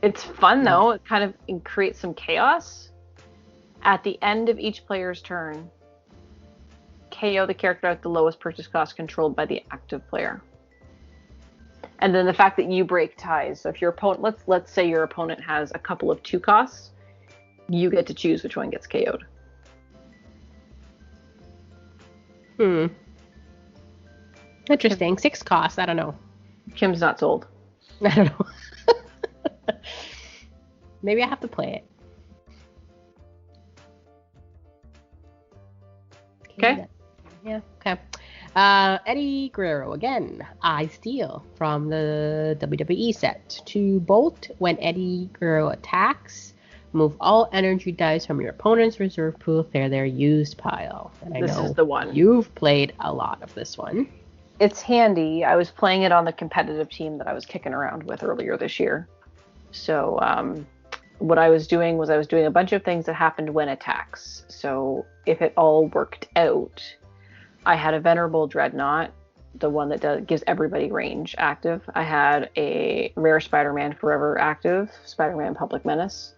[SPEAKER 2] It's fun though. It kind of creates some chaos. At the end of each player's turn, KO the character at the lowest purchase cost controlled by the active player. And then the fact that you break ties. So if your opponent, let's say your opponent has a couple of 2 costs, you get to choose which one gets KO'd.
[SPEAKER 1] Interesting. 6 costs. I don't know.
[SPEAKER 2] Kim's not sold.
[SPEAKER 1] I don't know. Maybe I have to play it.
[SPEAKER 2] Okay.
[SPEAKER 1] Yeah. Okay. Eddie Guerrero again. I steal from the WWE set. To bolt when Eddie Guerrero attacks, move all energy dice from your opponent's reserve pool to their used pile. And I know
[SPEAKER 2] this is the one.
[SPEAKER 1] You've played a lot of this one.
[SPEAKER 2] It's handy. I was playing it on the competitive team that I was kicking around with earlier this year. So what I was doing was a bunch of things that happened when attacks. So if it all worked out, I had a Venerable Dreadnought, the one that gives everybody range active. I had a Rare Spider-Man Forever active, Spider-Man Public Menace.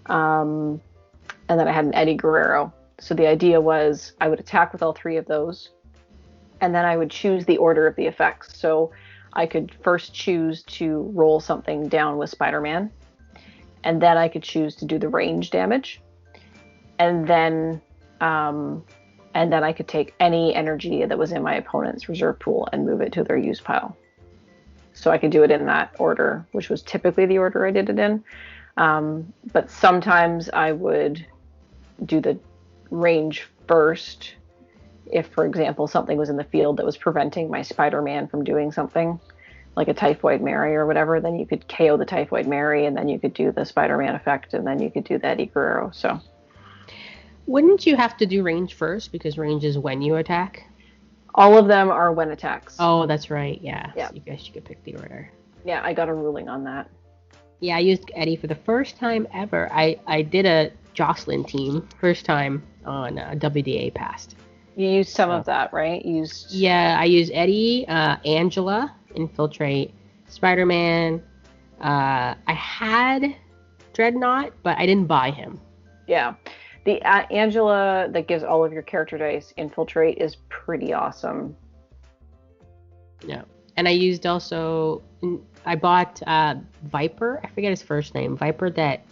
[SPEAKER 2] And then I had an Eddie Guerrero. So the idea was I would attack with all 3 of those, and then I would choose the order of the effects. So I could first choose to roll something down with Spider-Man, and then I could choose to do the range damage, and then I could take any energy that was in my opponent's reserve pool and move it to their use pile. So I could do it in that order, which was typically the order I did it in. But sometimes I would do the range first. If, for example, something was in the field that was preventing my Spider-Man from doing something, like a Typhoid Mary or whatever, then you could KO the Typhoid Mary, and then you could do the Spider-Man effect, and then you could do the Eddie Guerrero. So,
[SPEAKER 1] wouldn't you have to do range first, because range is when you attack?
[SPEAKER 2] All of them are when attacks.
[SPEAKER 1] Oh, that's right. Yeah.
[SPEAKER 2] Yeah.
[SPEAKER 1] So you guys could pick the order.
[SPEAKER 2] Yeah, I got a ruling on that.
[SPEAKER 1] Yeah, I used Eddie for the first time ever. I did a Jocelyn team, first time on WDA Past.
[SPEAKER 2] You used some of that, right?
[SPEAKER 1] Yeah, I used Eddie, Angela, Infiltrate, Spider-Man. I had Dreadnought, but I didn't buy him.
[SPEAKER 2] Yeah. The Angela that gives all of your character dice Infiltrate is pretty awesome.
[SPEAKER 1] Yeah. And I used also, I bought Viper. I forget his first name. Viper that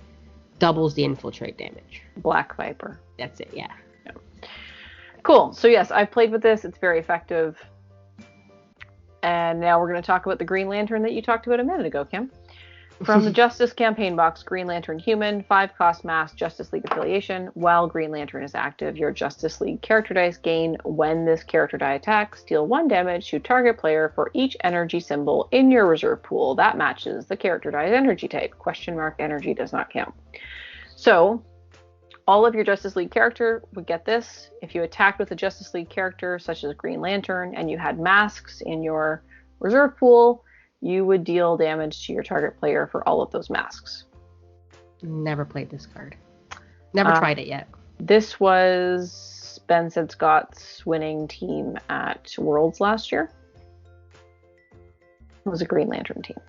[SPEAKER 1] doubles the Infiltrate damage.
[SPEAKER 2] Black Viper.
[SPEAKER 1] That's it, yeah.
[SPEAKER 2] Cool. So yes, I've played with this. It's very effective. And now we're going to talk about the Green Lantern that you talked about a minute ago, Kim. From the Justice campaign box, Green Lantern Human, 5 cost mass, Justice League affiliation. While Green Lantern is active, your Justice League character dice gain when this character die attacks. Deal 1 damage to target player for each energy symbol in your reserve pool that matches the character die's energy type. / energy does not count. So, all of your Justice League character would get this. If you attacked with a Justice League character, such as Green Lantern, and you had masks in your reserve pool, you would deal damage to your target player for all of those masks.
[SPEAKER 1] Never played this card. Never tried it yet.
[SPEAKER 2] This was Ben Said Scott's winning team at Worlds last year. It was a Green Lantern team.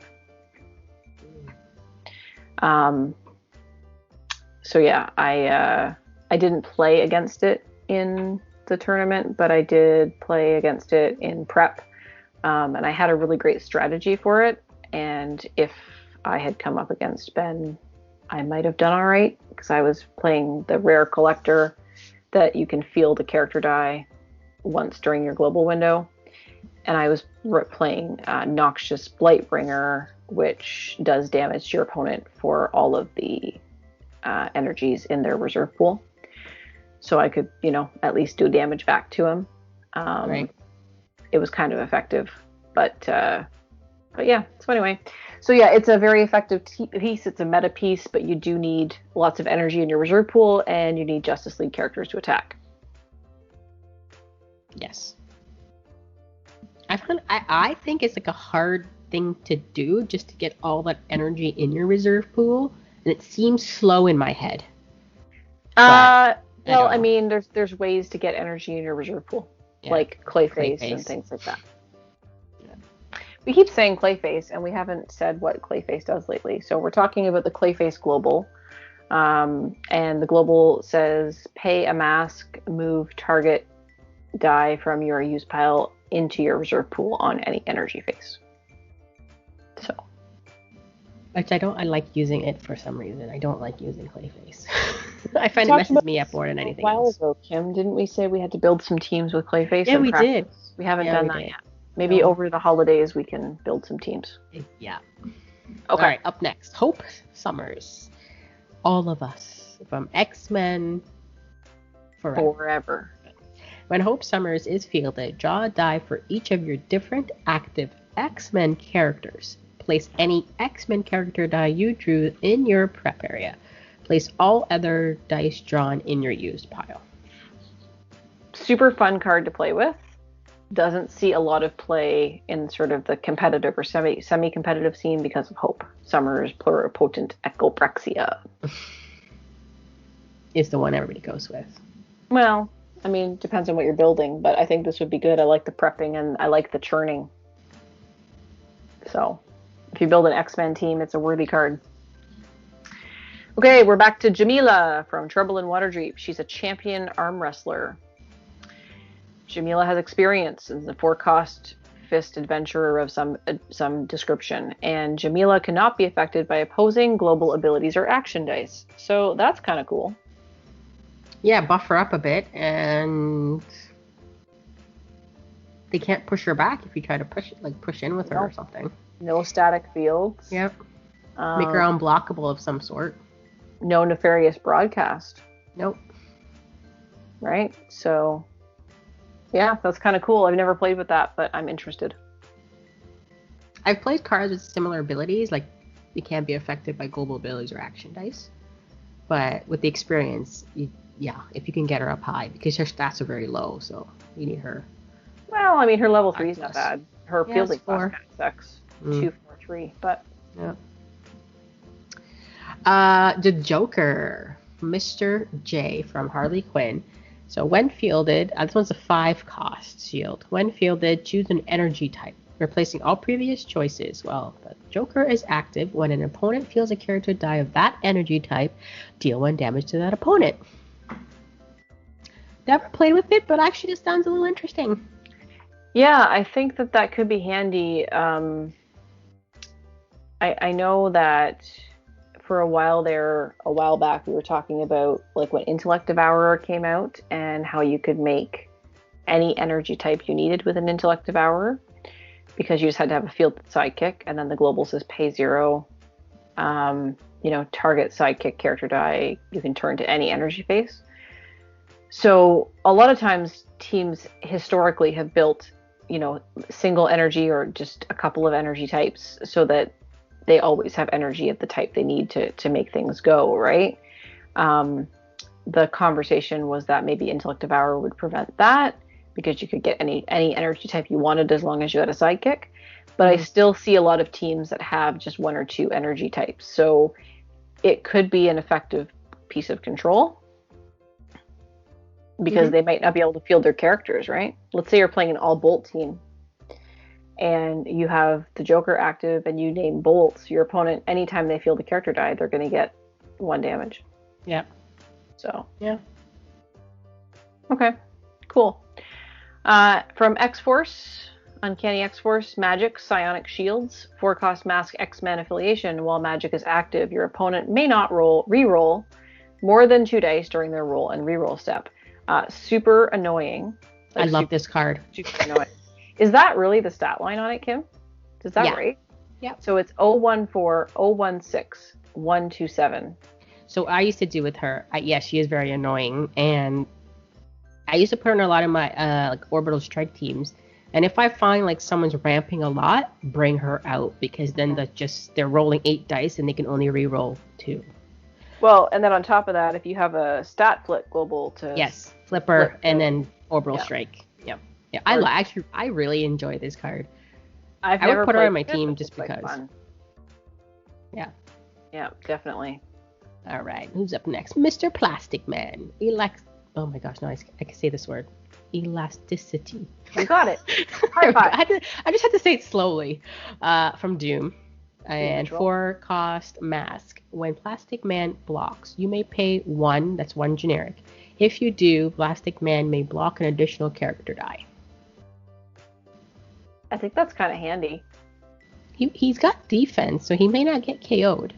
[SPEAKER 2] So yeah, I didn't play against it in the tournament, but I did play against it in prep. And I had a really great strategy for it. And if I had come up against Ben, I might have done all right, because I was playing the rare collector that you can field a character die once during your global window. And I was playing Noxious Blightbringer, which does damage to your opponent for all of the energies in their reserve pool. So I could, at least do damage back to him.
[SPEAKER 1] Right.
[SPEAKER 2] It was kind of effective, but yeah. So anyway, it's a very effective piece. It's a meta piece, but you do need lots of energy in your reserve pool, and you need Justice League characters to attack.
[SPEAKER 1] Yes. I think it's like a hard thing to do, just to get all that energy in your reserve pool, and it seems slow in my head.
[SPEAKER 2] Well, I mean, there's ways to get energy in your reserve pool, like Clayface and things like that. Yeah. We keep saying Clayface, and we haven't said what Clayface does lately. So we're talking about the Clayface Global. And the global says pay a mask, move target die from your use pile into your reserve pool on any energy phase. So.
[SPEAKER 1] Which I like using it for some reason. I don't like using Clayface. I find it messes me up more than anything else. A while
[SPEAKER 2] ago, Kim, didn't we say we had to build some teams with Clayface?
[SPEAKER 1] Yeah, we did.
[SPEAKER 2] We haven't done that yet. Maybe over the holidays we can build some teams.
[SPEAKER 1] Yeah. Okay.
[SPEAKER 2] All
[SPEAKER 1] right, up next, Hope Summers. All of us from X-Men
[SPEAKER 2] Forever.
[SPEAKER 1] When Hope Summers is fielded, draw a die for each of your different active X-Men characters. Place any X-Men character die you drew in your prep area. Place all other dice drawn in your used pile.
[SPEAKER 2] Super fun card to play with. Doesn't see a lot of play in sort of the competitive or semi-competitive scene because of Hope Summers' pluripotent echobrexia.
[SPEAKER 1] Is the one everybody goes with.
[SPEAKER 2] Well, I mean, depends on what you're building, but I think this would be good. I like the prepping and I like the churning. So, if you build an X-Men team, it's a worthy card. Okay, we're back to Jamila from Trouble in Waterdeep. She's a champion arm wrestler. Jamila has experience as a 4-cost fist adventurer of some description, and Jamila cannot be affected by opposing global abilities or action dice. So that's kind of cool.
[SPEAKER 1] Yeah, buff her up a bit, and they can't push her back if you try to push in with her or something.
[SPEAKER 2] No static fields.
[SPEAKER 1] Yep. Make her unblockable of some sort.
[SPEAKER 2] No nefarious broadcast.
[SPEAKER 1] Nope.
[SPEAKER 2] Right? So, yeah, that's kind of cool. I've never played with that, but I'm interested.
[SPEAKER 1] I've played cards with similar abilities, like you can't be affected by global abilities or action dice. But with the experience, if you can get her up high, because her stats are very low, so you need her.
[SPEAKER 2] Well, I mean, her level 3 is not bad. Her fielding class kind of sucks. 2, 4, 3, but
[SPEAKER 1] yeah. The Joker, Mr. J from Harley Quinn. So when fielded, this one's a 5-cost shield. When fielded, choose an energy type, replacing all previous choices. Well, the Joker is active. When an opponent feels a character die of that energy type, deal 1 damage to that opponent. Never played with it, but actually this sounds a little interesting.
[SPEAKER 2] Yeah, I think that could be handy. I know that for a while back, we were talking about like when Intellect Devourer came out and how you could make any energy type you needed with an Intellect Devourer because you just had to have a fielded sidekick, and then the global says pay 0. Target sidekick character die you can turn to any energy phase. So a lot of times teams historically have built, single energy or just a couple of energy types so that they always have energy of the type they need to make things go, right? The conversation was that maybe Intellect Devourer would prevent that because you could get any energy type you wanted as long as you had a sidekick. But I still see a lot of teams that have just 1 or 2 energy types. So it could be an effective piece of control because they might not be able to field their characters, right? Let's say you're playing an all-bolt team and you have the Joker active and you name bolts. Your opponent, anytime they field a character die, they're going to get 1 damage.
[SPEAKER 1] Yeah.
[SPEAKER 2] So.
[SPEAKER 1] Yeah.
[SPEAKER 2] Okay. Cool. From X-Force, Uncanny X-Force, Magic, Psionic Shields, 4-cost mask X-Men affiliation. While Magic is active, your opponent may not re-roll more than 2 dice during their roll and re-roll step. Super annoying.
[SPEAKER 1] I love this card.
[SPEAKER 2] Super annoying. Is that really the stat line on it, Kim? Is that right?
[SPEAKER 1] Yeah.
[SPEAKER 2] So it's 014, 016, 127.
[SPEAKER 1] So I used to do with her. She is very annoying, and I used to put her in a lot of my orbital strike teams. And if I find like someone's ramping a lot, bring her out because then they're rolling 8 dice and they can only re-roll 2.
[SPEAKER 2] Well, and then on top of that, if you have a stat flip global to
[SPEAKER 1] flipper and then orbital strike. Yeah. I really enjoy this card. I would put her on my team just because. Fun. Yeah.
[SPEAKER 2] Yeah, definitely.
[SPEAKER 1] All right, who's up next? Mr. Plastic Man. Oh my gosh, no, I can say this word. Elasticity.
[SPEAKER 2] You got it. High five.
[SPEAKER 1] I just had to say it slowly. From Doom. And
[SPEAKER 2] Neutral.
[SPEAKER 1] 4 cost mask. When Plastic Man blocks, you may pay 1, that's 1 generic. If you do, Plastic Man may block an additional character die.
[SPEAKER 2] I think that's kind of handy.
[SPEAKER 1] He's got defense, so he may not get KO'd.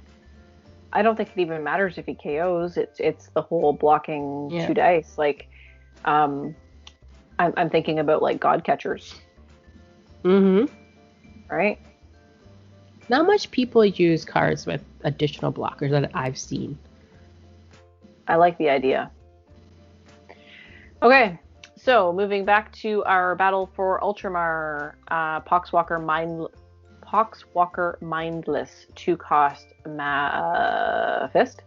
[SPEAKER 2] I don't think it even matters if he KOs. It's the whole blocking 2 dice. Like, I'm thinking about like God Catchers.
[SPEAKER 1] Mm-hmm.
[SPEAKER 2] Right?
[SPEAKER 1] Not much people use cards with additional blockers that I've seen.
[SPEAKER 2] I like the idea. Okay, so moving back to our battle for Ultramar, Poxwalker Mindless, 2 cost fist.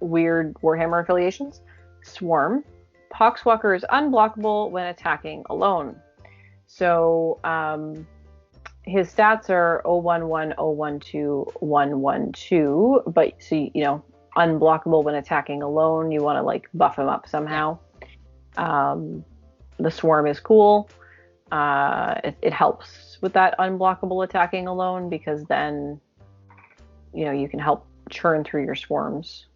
[SPEAKER 2] Weird Warhammer affiliations. Swarm. Poxwalker is unblockable when attacking alone. So his stats are 011, 012, 112, but so you know, unblockable when attacking alone. You want to like buff him up somehow. The swarm is cool. It helps with that unblockable attacking alone, because then, you know, you can help churn through your swarms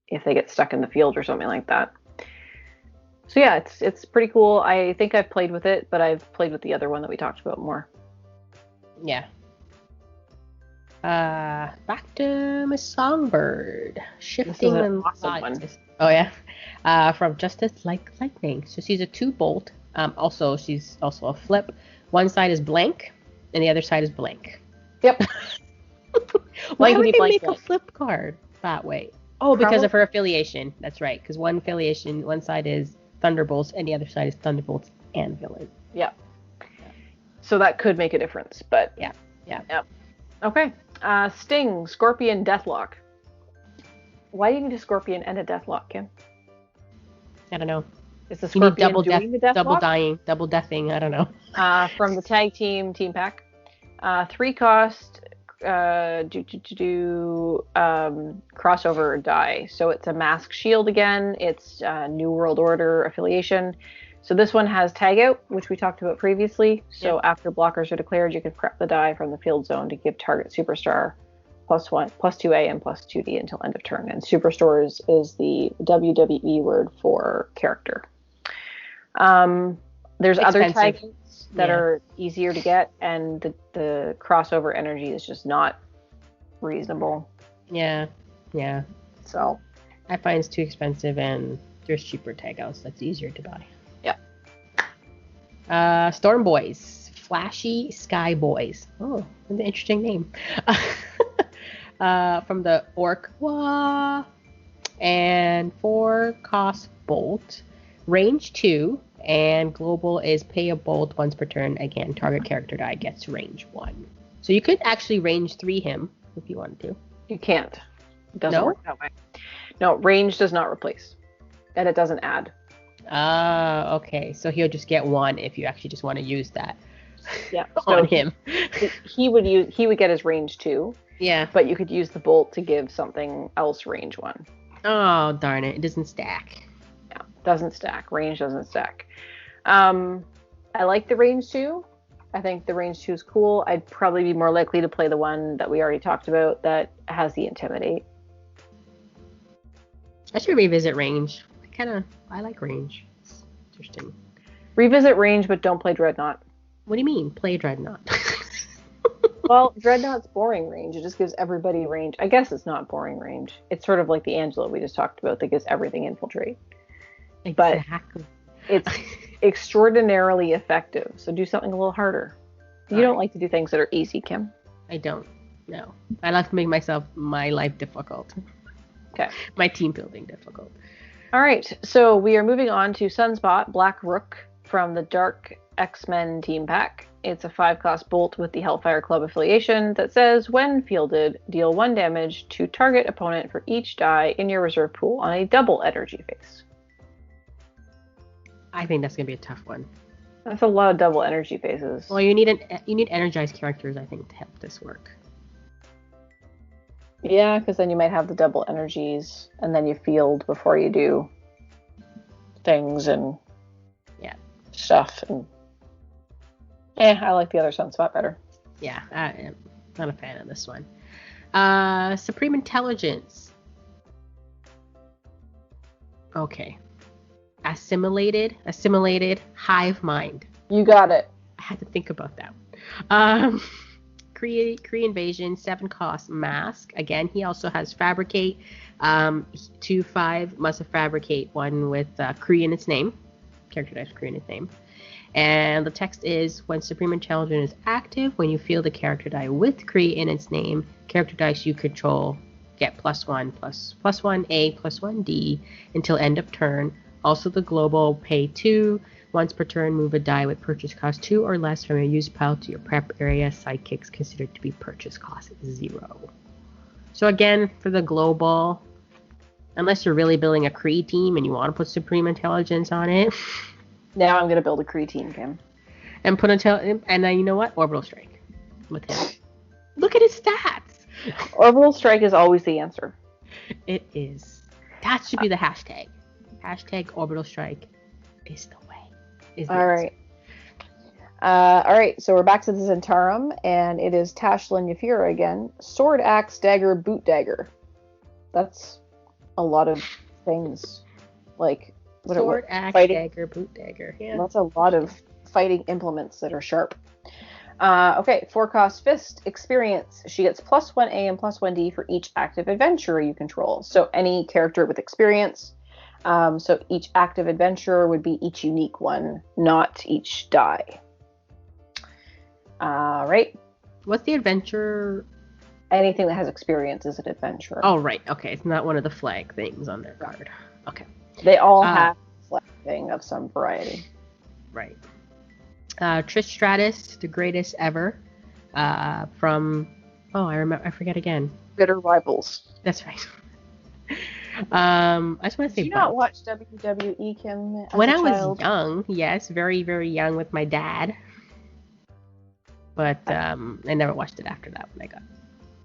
[SPEAKER 2] if they get stuck in the field or something like that. So yeah, it's pretty cool. I think I've played with it, but I've played with the other one that we talked about more.
[SPEAKER 1] Yeah. Back to Miss Songbird. Shifting and
[SPEAKER 2] awesome one.
[SPEAKER 1] Oh yeah. From Justice Like Lightning. So she's a 2 bolt. She's also a flip. One side is blank, and the other side is blank.
[SPEAKER 2] Yep.
[SPEAKER 1] Why would they make a flip card that way? Oh, because of her affiliation. That's right. Because one affiliation, one side is Thunderbolts, and the other side is Thunderbolts and Villain.
[SPEAKER 2] Yeah. So that could make a difference, but
[SPEAKER 1] yeah.
[SPEAKER 2] Okay. Sting, Scorpion, Deathlock. Why do you need a Scorpion and a Deathlock, Kim?
[SPEAKER 1] I don't know.
[SPEAKER 2] Is the Scorpion
[SPEAKER 1] doing
[SPEAKER 2] the Deathlock?
[SPEAKER 1] Double dying, double deathing. I don't know.
[SPEAKER 2] From the tag team pack, 3 cost. Crossover die. So it's a mask shield again. It's New World Order affiliation. So this one has tag out, which we talked about previously. So after blockers are declared, you can prep the die from the field zone to give target superstar +1, +2A, and +2D until end of turn. And superstars is the WWE word for character. There's other tags that are easier to get, and the crossover energy is just not reasonable.
[SPEAKER 1] Yeah.
[SPEAKER 2] So
[SPEAKER 1] I find it's too expensive, and there's cheaper tag outs that's easier to buy. Storm Boys, Flashy Sky Boys. Oh, that's an interesting name. From the Orkwa, and 4 cost bolt, range 2, and global is pay a bolt once per turn. Again, target character die gets range 1. So you could actually range 3 him if you wanted to.
[SPEAKER 2] You can't. It doesn't work that way. No, range does not replace, and it doesn't add.
[SPEAKER 1] Okay. So he'll just get 1 if you actually just want to use that.
[SPEAKER 2] Yeah.
[SPEAKER 1] On him.
[SPEAKER 2] He would get his range 2.
[SPEAKER 1] Yeah.
[SPEAKER 2] But you could use the bolt to give something else range 1.
[SPEAKER 1] Oh, darn it. It doesn't stack.
[SPEAKER 2] Yeah. Doesn't stack. Range doesn't stack. I like the range 2. I think the range 2 is cool. I'd probably be more likely to play the one that we already talked about that has the intimidate.
[SPEAKER 1] I should revisit range. I like range. It's interesting.
[SPEAKER 2] Revisit range, but don't play Dreadnought.
[SPEAKER 1] What do you mean? Play Dreadnought.
[SPEAKER 2] Well, Dreadnought's boring range. It just gives everybody range. I guess it's not boring range. It's sort of like the Angela we just talked about that gives everything infiltrate.
[SPEAKER 1] Exactly.
[SPEAKER 2] But it's extraordinarily effective. So do something a little harder. You don't like to do things that are easy, Kim.
[SPEAKER 1] I don't. No. I like to make my life difficult.
[SPEAKER 2] Okay.
[SPEAKER 1] My team building difficult.
[SPEAKER 2] All right, so we are moving on to Sunspot, Black Rook from the Dark X-Men team pack. It's a 5 cost bolt with the Hellfire Club affiliation that says, when fielded, deal 1 damage to target opponent for each die in your reserve pool on a double energy phase.
[SPEAKER 1] I think that's going to be a tough one.
[SPEAKER 2] That's a lot of double energy phases.
[SPEAKER 1] Well, you need energized characters, I think, to help this work.
[SPEAKER 2] Yeah, because then you might have the double energies, and then you field before you do things and stuff. And I like the other Sunspot better.
[SPEAKER 1] Yeah, I am not a fan of this one. Supreme Intelligence. Okay. Assimilated, hive mind.
[SPEAKER 2] You got it.
[SPEAKER 1] I had to think about that. Kree invasion, 7 cost mask. Again, he also has fabricate. 2/5 must have fabricate one with Kree in its name. Character dice Kree in its name. And the text is, when Supreme Intelligence is active, when you feel the character die with Kree in its name, character dice you control get +1, +1 A, +1 D until end of turn. Also the global, pay 2. Once per turn, move a die with purchase cost 2 or less from your use pile to your prep area. Sidekicks considered to be purchase cost 0. So again, for the global, unless you're really building a Kree team and you want to put Supreme Intelligence on it.
[SPEAKER 2] Now I'm going to build a Kree team, Kim.
[SPEAKER 1] And put and then you know what? Orbital Strike with him. Look at his stats.
[SPEAKER 2] Orbital Strike is always the answer.
[SPEAKER 1] It is. That should be the hashtag. Hashtag Orbital Strike is the way.
[SPEAKER 2] All right. All right. So we're back to the Zentarum, and it is Tashlin Yafira again. Sword, axe, dagger, boot dagger. That's a lot of things. Like
[SPEAKER 1] sword, axe,
[SPEAKER 2] fighting?
[SPEAKER 1] Dagger, boot dagger. Yeah.
[SPEAKER 2] That's a lot of fighting implements that are sharp. Okay, 4 cost fist experience. She gets +1 A and +1 D for each active adventurer you control. So any character with experience. So each active adventurer would be each unique one, not each die. Right.
[SPEAKER 1] What's the adventure?
[SPEAKER 2] Anything that has experience is an adventurer.
[SPEAKER 1] Oh, right. Okay, it's not one of the flag things on their card. Okay.
[SPEAKER 2] They all have a flag thing of some variety.
[SPEAKER 1] Right. Trish Stratus, the greatest ever. From I forget again.
[SPEAKER 2] Bitter Rivals.
[SPEAKER 1] That's right. I just want to say.
[SPEAKER 2] Did you not watch WWE, Kim?
[SPEAKER 1] When I was young, yes, very very young with my dad. But I never watched it after that when I got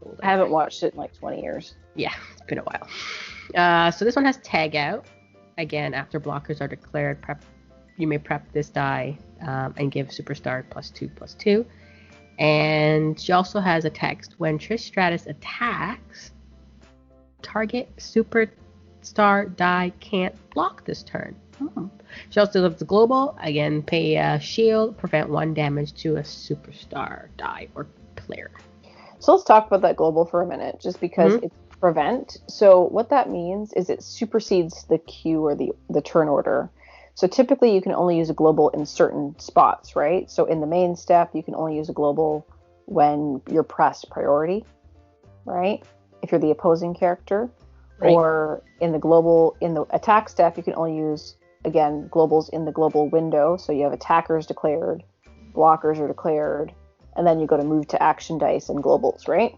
[SPEAKER 1] older.
[SPEAKER 2] I haven't watched it in like 20 years.
[SPEAKER 1] Yeah, it's been a while. So this one has tag out. Again, after blockers are declared, you may prep this die and give Superstar +2/+2. And she also has a text. When Trish Stratus attacks, target Superstar die can't block this turn. She also lives the global. Again, pay a shield, prevent 1 damage to a Superstar die or player.
[SPEAKER 2] So let's talk about that global for a minute, just because it's prevent. So what that means is it supersedes the queue or the turn order. So typically you can only use a global in certain spots, right? So in the main step, you can only use a global when you're pressed priority, right? If you're the opposing character. Right. Or in the attack step, you can only use, again, globals in the global window. So you have attackers declared, blockers are declared, and then you go to move to action dice and globals, right?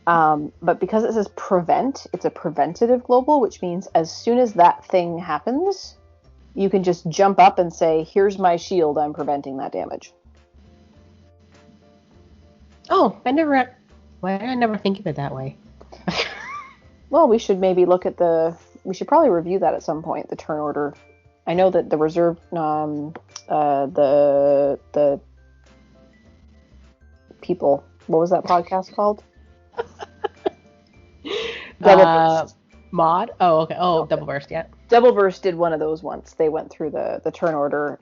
[SPEAKER 2] But because it says prevent, it's a preventative global, which means as soon as that thing happens, you can just jump up and say, here's my shield, I'm preventing that damage.
[SPEAKER 1] Oh, why did I never think of it that way?
[SPEAKER 2] Well, we should maybe we should probably review that at some point, the turn order. I know that the reserve, the people, what was that podcast called? Double Burst.
[SPEAKER 1] Mod? Oh, okay. Oh, Double Burst, yeah.
[SPEAKER 2] Double Burst did one of those once. They went through the turn order,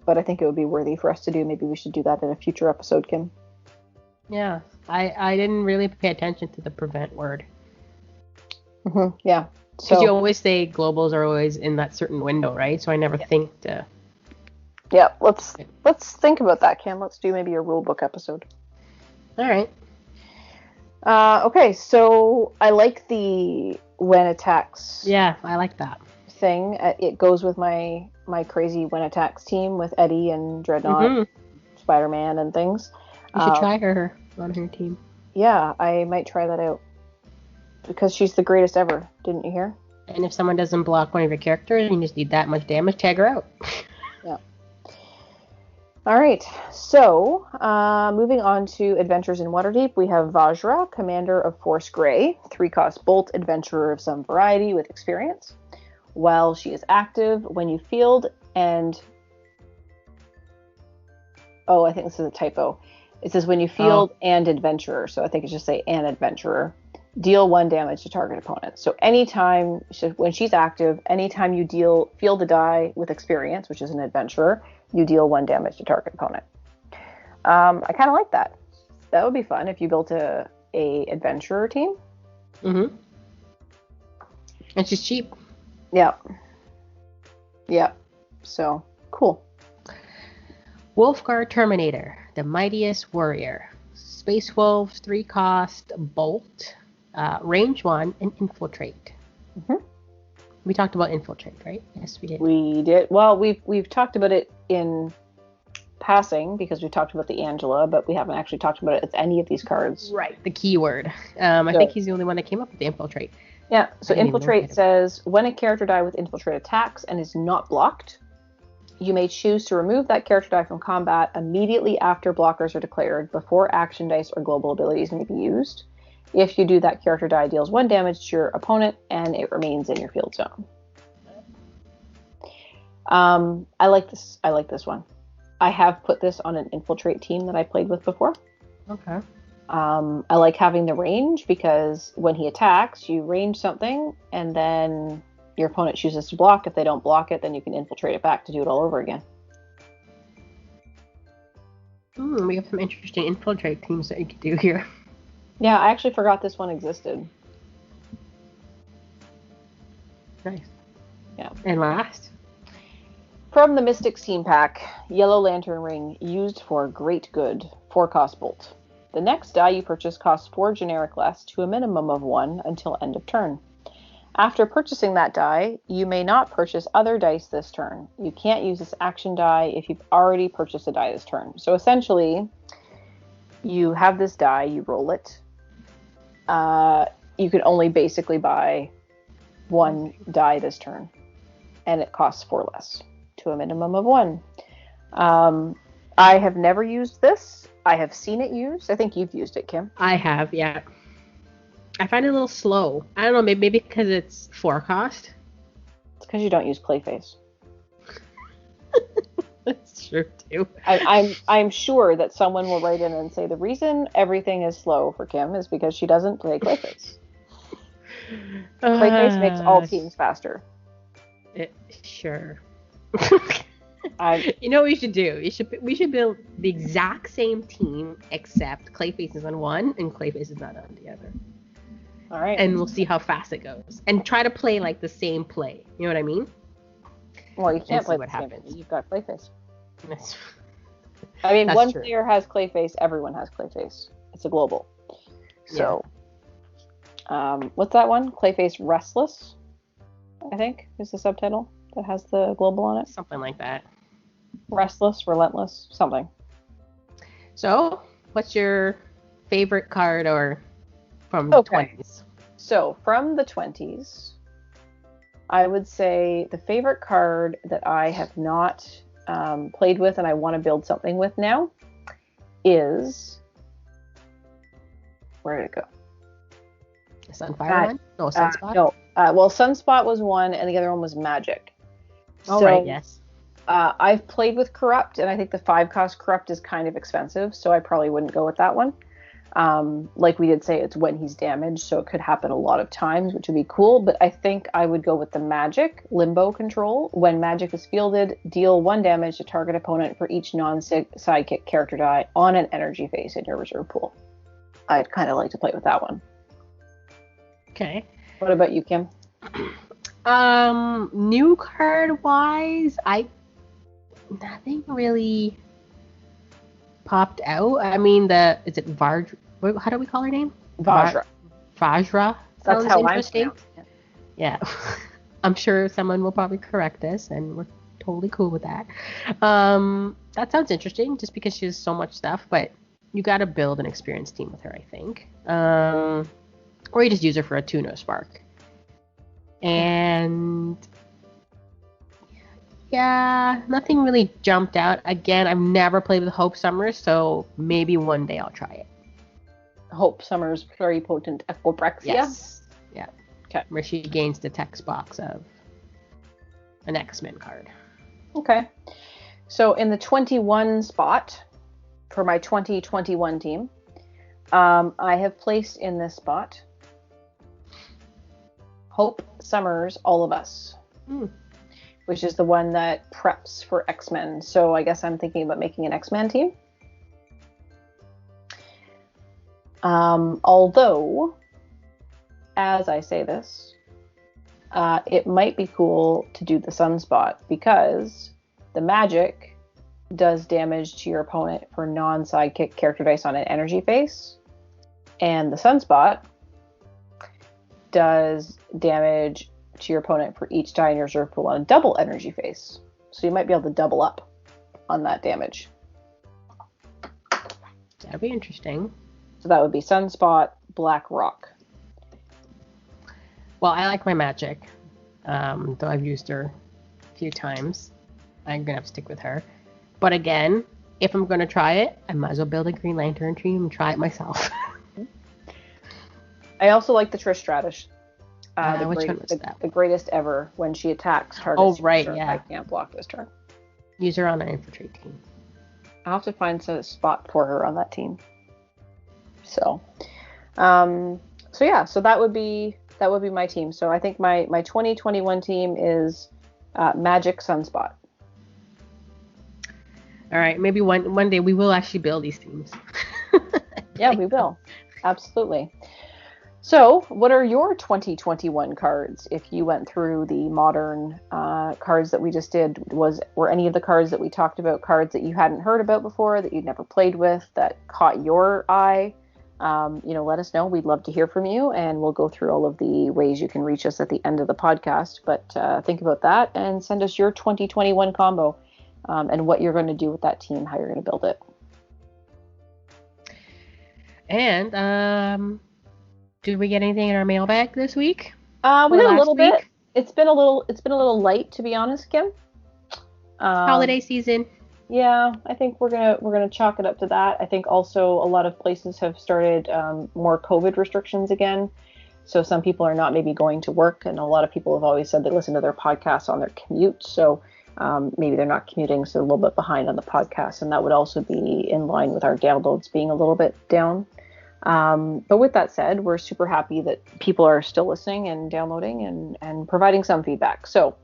[SPEAKER 2] but I think it would be worthy for us to do. Maybe we should do that in a future episode, Kim.
[SPEAKER 1] Yeah, I didn't really pay attention to the prevent word.
[SPEAKER 2] Yeah.
[SPEAKER 1] Because you always say globals are always in that certain window, right? So I never think to...
[SPEAKER 2] Yeah, let's think about that, Kim. Let's do maybe a rulebook episode.
[SPEAKER 1] All right.
[SPEAKER 2] Okay, so I like the when attacks.
[SPEAKER 1] Yeah, I like that
[SPEAKER 2] thing. It goes with my crazy when attacks team with Eddie and Dreadnought, Spider-Man, and things.
[SPEAKER 1] You should try her on her team.
[SPEAKER 2] Yeah, I might try that out because she's the greatest ever. Didn't you hear?
[SPEAKER 1] And if someone doesn't block one of your characters, and you just need that much damage, tag her out.
[SPEAKER 2] Yeah. All right, so moving on to Adventures in Waterdeep, we have Vajra, Commander of Force Grey, 3-cost bolt, adventurer of some variety with experience. While she is active, when you field and... Oh, I think this is a typo. It says when you field and adventurer, so I think it should say an adventurer, deal 1 damage to target opponent. So anytime, when she's active, anytime you field a die with experience, which is an adventurer, you deal 1 damage to target opponent. I kind of like that. That would be fun if you built a adventurer team.
[SPEAKER 1] Mm-hmm. And she's cheap.
[SPEAKER 2] Yeah. Yeah. So, cool.
[SPEAKER 1] Wolfguard Terminator, the mightiest warrior. Space Wolves, 3 cost, bolt, range 1, and infiltrate.
[SPEAKER 2] Mm-hmm.
[SPEAKER 1] We talked about infiltrate, right? Yes, we did.
[SPEAKER 2] We did. Well, we've talked about it in passing because we talked about the Angela, but we haven't actually talked about it as any of these cards.
[SPEAKER 1] Right, the keyword. I think he's the only one that came up with the infiltrate.
[SPEAKER 2] Yeah, so infiltrate says when a character die with infiltrate attacks and is not blocked, you may choose to remove that character die from combat immediately after blockers are declared before action dice or global abilities may be used. If you do, that character die deals 1 damage to your opponent and it remains in your field zone. I like this. I like this one. I have put this on an infiltrate team that I played with before.
[SPEAKER 1] Okay.
[SPEAKER 2] I like having the range because when he attacks, you range something and then your opponent chooses to block. If they don't block it, then you can infiltrate it back to do it all over again.
[SPEAKER 1] We have some interesting infiltrate teams that you could do here.
[SPEAKER 2] Yeah, I actually forgot this one existed.
[SPEAKER 1] Nice.
[SPEAKER 2] Yeah.
[SPEAKER 1] And last?
[SPEAKER 2] From the Mystics team pack, Yellow Lantern Ring used for great good, 4 cost bolt. The next die you purchase costs 4 generic less to a minimum of 1 until end of turn. After purchasing that die, you may not purchase other dice this turn. You can't use this action die if you've already purchased a die this turn. So essentially, you have this die, you roll it. You can only basically buy 1 die this turn, and it costs 4 less to a minimum of 1. I have never used this. I have seen it used. I think you've used it, Kim.
[SPEAKER 1] I have, yeah. I find it a little slow. I don't know, maybe because it's 4 cost.
[SPEAKER 2] It's because you don't use Clayface.
[SPEAKER 1] That's true too.
[SPEAKER 2] I'm sure that someone will write in and say the reason everything is slow for Kim is because she doesn't play Clayface. Clayface makes all teams faster.
[SPEAKER 1] Sure. You know what we should do? We should build the exact same team except Clayface is on one and Clayface is not on the other.
[SPEAKER 2] All right.
[SPEAKER 1] And we'll see how fast it goes. And try to play like the same play. You know what I mean?
[SPEAKER 2] Well, you can't play
[SPEAKER 1] what happens.
[SPEAKER 2] You've got Clayface. I mean,
[SPEAKER 1] That's
[SPEAKER 2] one
[SPEAKER 1] true.
[SPEAKER 2] player has Clayface, everyone has Clayface. It's a global. So, what's that one? Clayface Restless, I think, is the subtitle that has the global on it.
[SPEAKER 1] Something like that.
[SPEAKER 2] Restless, Relentless, something.
[SPEAKER 1] So, what's your favorite card or from the 20s?
[SPEAKER 2] So, from the 20s, I would say the favorite card that I have not played with and I want to build something with now is... Where did it go?
[SPEAKER 1] The Sunfire one? No, Sunspot?
[SPEAKER 2] No. Well, Sunspot was one and the other one was Magic.
[SPEAKER 1] Right, yes.
[SPEAKER 2] I've played with Corrupt, and I think the 5-cost Corrupt is kind of expensive, so I probably wouldn't go with that one. Like we did say, it's when he's damaged, so it could happen a lot of times, which would be cool, but I think I would go with the Magic Limbo control. When Magic is fielded, deal 1 damage to target opponent for each non-sidekick character die on an energy phase in your reserve pool. I'd kind of like to play with that one.
[SPEAKER 1] Okay.
[SPEAKER 2] What about you, Kim?
[SPEAKER 1] New card wise, nothing really popped out. I mean, is it Vajra? How do we call her name?
[SPEAKER 2] Vajra.
[SPEAKER 1] Vajra.
[SPEAKER 2] That's how
[SPEAKER 1] interesting.
[SPEAKER 2] I'm
[SPEAKER 1] Yeah. I'm sure someone will probably correct us, and we're totally cool with that. That sounds interesting, just because she has so much stuff, but you got to build an experienced team with her, I think. Or you just use her for a Tuno Spark. And yeah, nothing really jumped out. Again, I've never played with Hope Summers, so maybe one day I'll try it.
[SPEAKER 2] Hope Summers Pluripotent Equibrexia?
[SPEAKER 1] Yes. Yeah.
[SPEAKER 2] Okay.
[SPEAKER 1] Where she gains the text box of an X-Men card.
[SPEAKER 2] Okay. So in the 21 spot, for my 2021 team, I have placed in this spot Hope Summers All of Us, which is the one that preps for X-Men. So I guess I'm thinking about making an X-Men team. Although, as I say this, it might be cool to do the Sunspot because the magic does damage to your opponent for non-sidekick character dice on an energy phase, and the Sunspot does damage to your opponent for each die in your reserve pool on a double energy phase. So you might be able to double up on that damage.
[SPEAKER 1] That'd be interesting.
[SPEAKER 2] So that would be Sunspot, Black Rock.
[SPEAKER 1] Well, I like my magic, though I've used her a few times. I'm going to have to stick with her. But again, if I'm going to try it, I might as well build a Green Lantern team and try it myself.
[SPEAKER 2] I also like the Trish Stratus.
[SPEAKER 1] Which one was that?
[SPEAKER 2] The greatest ever when she attacks targets.
[SPEAKER 1] Oh, right,
[SPEAKER 2] turn.
[SPEAKER 1] yeah.
[SPEAKER 2] I can't block this turn.
[SPEAKER 1] Use her on an infantry team.
[SPEAKER 2] I'll have to find a spot for her on that team. So yeah, so that would be my team. So I think my 2021 team is Magic Sunspot.
[SPEAKER 1] All right, maybe one day we will actually build these teams.
[SPEAKER 2] Yeah, we will. Absolutely. So, what are your 2021 cards? If you went through the modern cards that we just did, were any of the cards that we talked about cards that you hadn't heard about before, that you'd never played with, that caught your eye? Let us know. We'd love to hear from you, and we'll go through all of the ways you can reach us at the end of the podcast. But think about that and send us your 2021 combo and what you're going to do with that team, how you're going to build it.
[SPEAKER 1] And did we get anything in our mailbag this week?
[SPEAKER 2] We got a little bit. It's been a little light, to be honest, Kim.
[SPEAKER 1] Holiday season.
[SPEAKER 2] Yeah, I think we're gonna chalk it up to that. I think also a lot of places have started more COVID restrictions again, so some people are not maybe going to work, and a lot of people have always said they listen to their podcasts on their commute. So maybe they're not commuting, so they're a little bit behind on the podcast, and that would also be in line with our downloads being a little bit down. But with that said, we're super happy that people are still listening and downloading and providing some feedback. So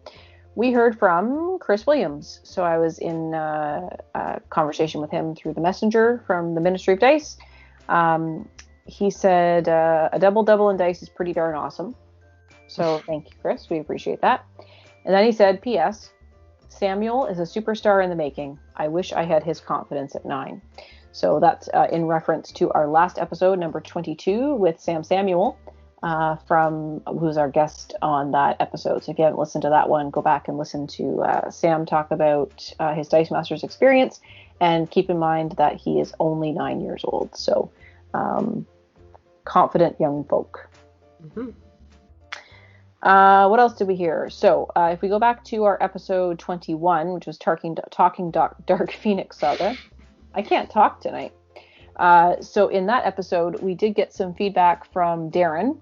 [SPEAKER 2] we heard from Chris Williams. So I was in a conversation with him through the messenger from the Ministry of Dice. He said a double in dice is pretty darn awesome. So thank you, Chris. We appreciate that. And then he said, P.S. Samuel is a superstar in the making. I wish I had his confidence at 9. So that's in reference to our last episode, number 22, with Sam Samuel, who's our guest on that episode. So if you haven't listened to that one, go back and listen to Sam talk about his Dice Masters experience. And keep in mind that he is only 9 years old. So confident young folk. Mm-hmm. What else did we hear? So if we go back to our episode 21, which was talking Dark Phoenix Saga. I can't talk tonight. So in that episode, we did get some feedback from Darren,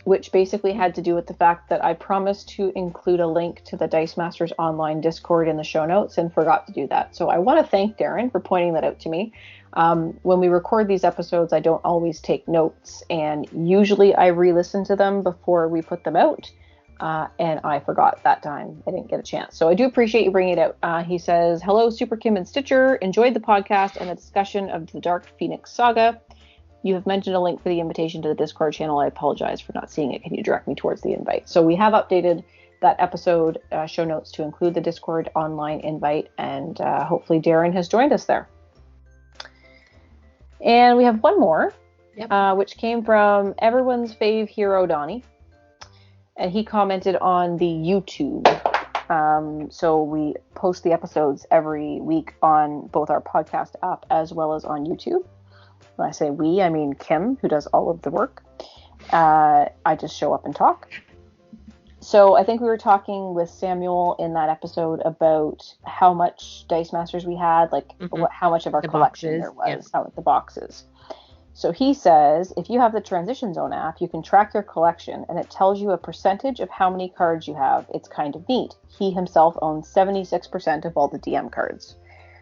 [SPEAKER 2] which basically had to do with the fact that I promised to include a link to the Dice Masters online Discord in the show notes and forgot to do that. So I want to thank Darren for pointing that out to me. When we record these episodes, I don't always take notes, and usually I re-listen to them before we put them out. And I forgot that time. I didn't get a chance. So I do appreciate you bringing it out. He says, hello, Super Kim and Stitcher. Enjoyed the podcast and the discussion of the Dark Phoenix Saga. You have mentioned a link for the invitation to the Discord channel. I apologize for not seeing it. Can you direct me towards the invite? So we have updated that episode show notes to include the Discord online invite. And hopefully Darren has joined us there. And we have one more, which came from everyone's fave hero, Donnie. And he commented on the YouTube. So we post the episodes every week on both our podcast app as well as on YouTube. When I say we, I mean Kim, who does all of the work. I just show up and talk. So I think we were talking with Samuel in that episode about how much Dice Masters we had, like how much of our collection there was, the boxes. So he says, if you have the Transition Zone app, you can track your collection, and it tells you a percentage of how many cards you have. It's kind of neat. He himself owns 76% of all the DM cards.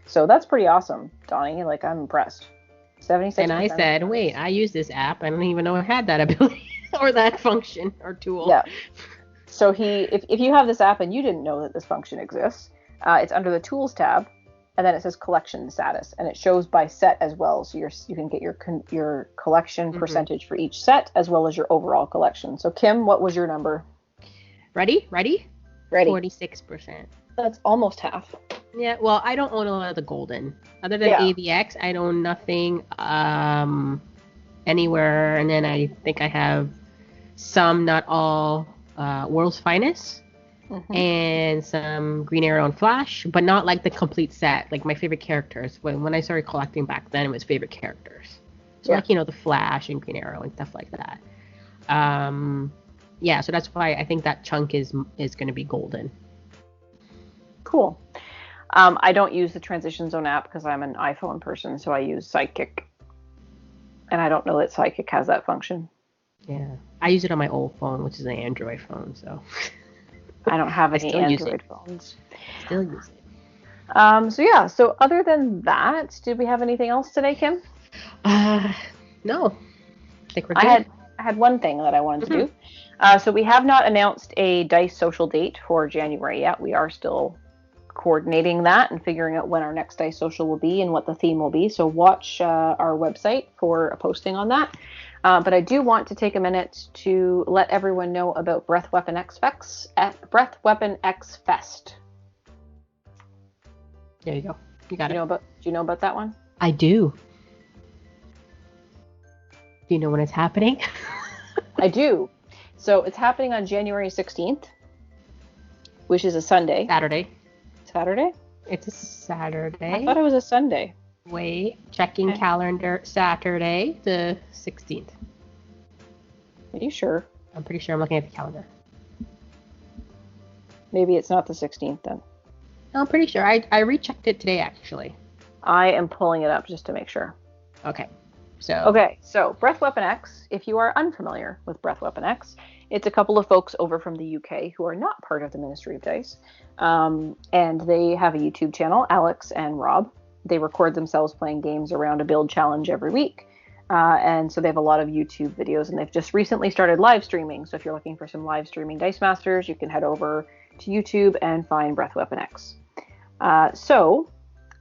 [SPEAKER 2] So that's pretty awesome, Donnie. Like, I'm impressed. 76%.
[SPEAKER 1] And I said, wait, I use this app. I didn't even know it had that ability or that function or tool.
[SPEAKER 2] Yeah. So if you have this app and you didn't know that this function exists, it's under the Tools tab, and then it says Collection Status, and it shows by set as well. So you can get your collection percentage for each set as well as your overall collection. So Kim, what was your number?
[SPEAKER 1] Ready?
[SPEAKER 2] Ready.
[SPEAKER 1] 46%.
[SPEAKER 2] That's almost half.
[SPEAKER 1] Yeah, well, I don't own a lot of the golden. Other than AVX, I own nothing anywhere. And then I think I have some, not all, World's Finest. And some Green Arrow and Flash, but not like the complete set. Like my favorite characters. When I started collecting back then, it was favorite characters. So like, the Flash and Green Arrow and stuff like that. So that's why I think that chunk is going to be golden.
[SPEAKER 2] Cool. I don't use the Transition Zone app because I'm an iPhone person, so I use Sidekick. And I don't know that Sidekick has that function.
[SPEAKER 1] Yeah. I use it on my old phone, which is an Android phone, so...
[SPEAKER 2] I don't have any Android phones.
[SPEAKER 1] Still use it.
[SPEAKER 2] So other than that, did we have anything else today, Kim?
[SPEAKER 1] No. I think we're good.
[SPEAKER 2] I had one thing that I wanted to do. So we have not announced a DICE social date for January yet. We are still coordinating that and figuring out when our next DICE social will be and what the theme will be. So watch our website for a posting on that. But I do want to take a minute to let everyone know about BreathWeaponX Fest.
[SPEAKER 1] There you go. You got it.
[SPEAKER 2] Do you know about that one?
[SPEAKER 1] I do. Do you know when it's happening?
[SPEAKER 2] I do. So it's happening on January 16th, which is a Sunday.
[SPEAKER 1] Saturday?
[SPEAKER 2] It's a
[SPEAKER 1] Saturday.
[SPEAKER 2] I thought it was a Sunday.
[SPEAKER 1] Wait, checking calendar. Saturday, the 16th.
[SPEAKER 2] Are you sure?
[SPEAKER 1] I'm pretty sure I'm looking at the calendar.
[SPEAKER 2] Maybe it's not the 16th then.
[SPEAKER 1] No, I'm pretty sure. I rechecked it today, actually.
[SPEAKER 2] I am pulling it up just to make sure.
[SPEAKER 1] Okay. So
[SPEAKER 2] BreathWeaponX, if you are unfamiliar with BreathWeaponX, it's a couple of folks over from the UK who are not part of the Ministry of Dice. And they have a YouTube channel, Alex and Rob. They record themselves playing games around a build challenge every week. And so they have a lot of YouTube videos, and they've just recently started live streaming. So if you're looking for some live streaming Dice Masters, you can head over to YouTube and find BreathWeaponX. So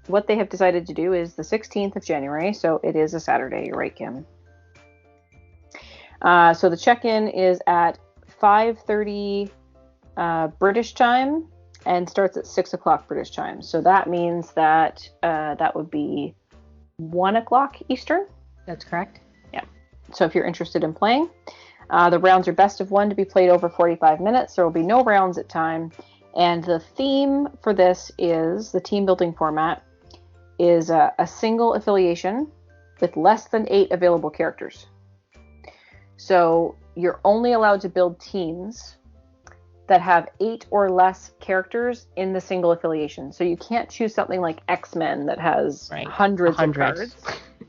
[SPEAKER 2] what they have decided to do is the 16th of January. So it is a Saturday. You're right, Kim. So the check-in is at 5:30 British time and starts at 6 o'clock British time. So that means that that would be 1 o'clock Eastern.
[SPEAKER 1] That's correct.
[SPEAKER 2] Yeah. So if you're interested in playing, the rounds are best of one to be played over 45 minutes. There will be no rounds at time. And the theme for this is, the team building format is a single affiliation with less than 8 available characters. So you're only allowed to build teams that have 8 or less characters in the single affiliation. So you can't choose something like X-Men that has hundreds of cards.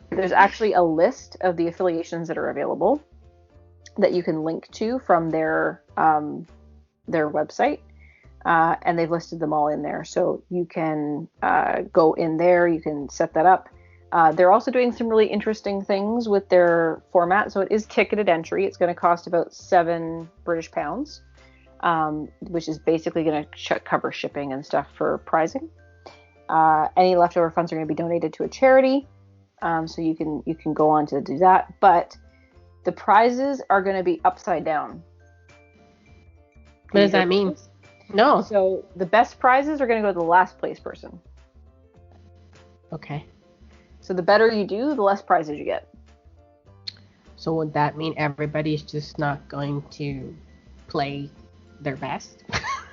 [SPEAKER 2] There's actually a list of the affiliations that are available that you can link to from their website. And they've listed them all in there. So you can go in there, you can set that up. They're also doing some really interesting things with their format. So it is ticketed entry. It's going to cost about £7 British, which is basically going to cover shipping and stuff for prizing. Any leftover funds are going to be donated to a charity. So you can go on to do that. But the prizes are going to be upside down.
[SPEAKER 1] What does that mean? No.
[SPEAKER 2] So the best prizes are going to go to the last place person.
[SPEAKER 1] Okay.
[SPEAKER 2] So the better you do, the less prizes you get.
[SPEAKER 1] So would that mean everybody's just not going to play their best?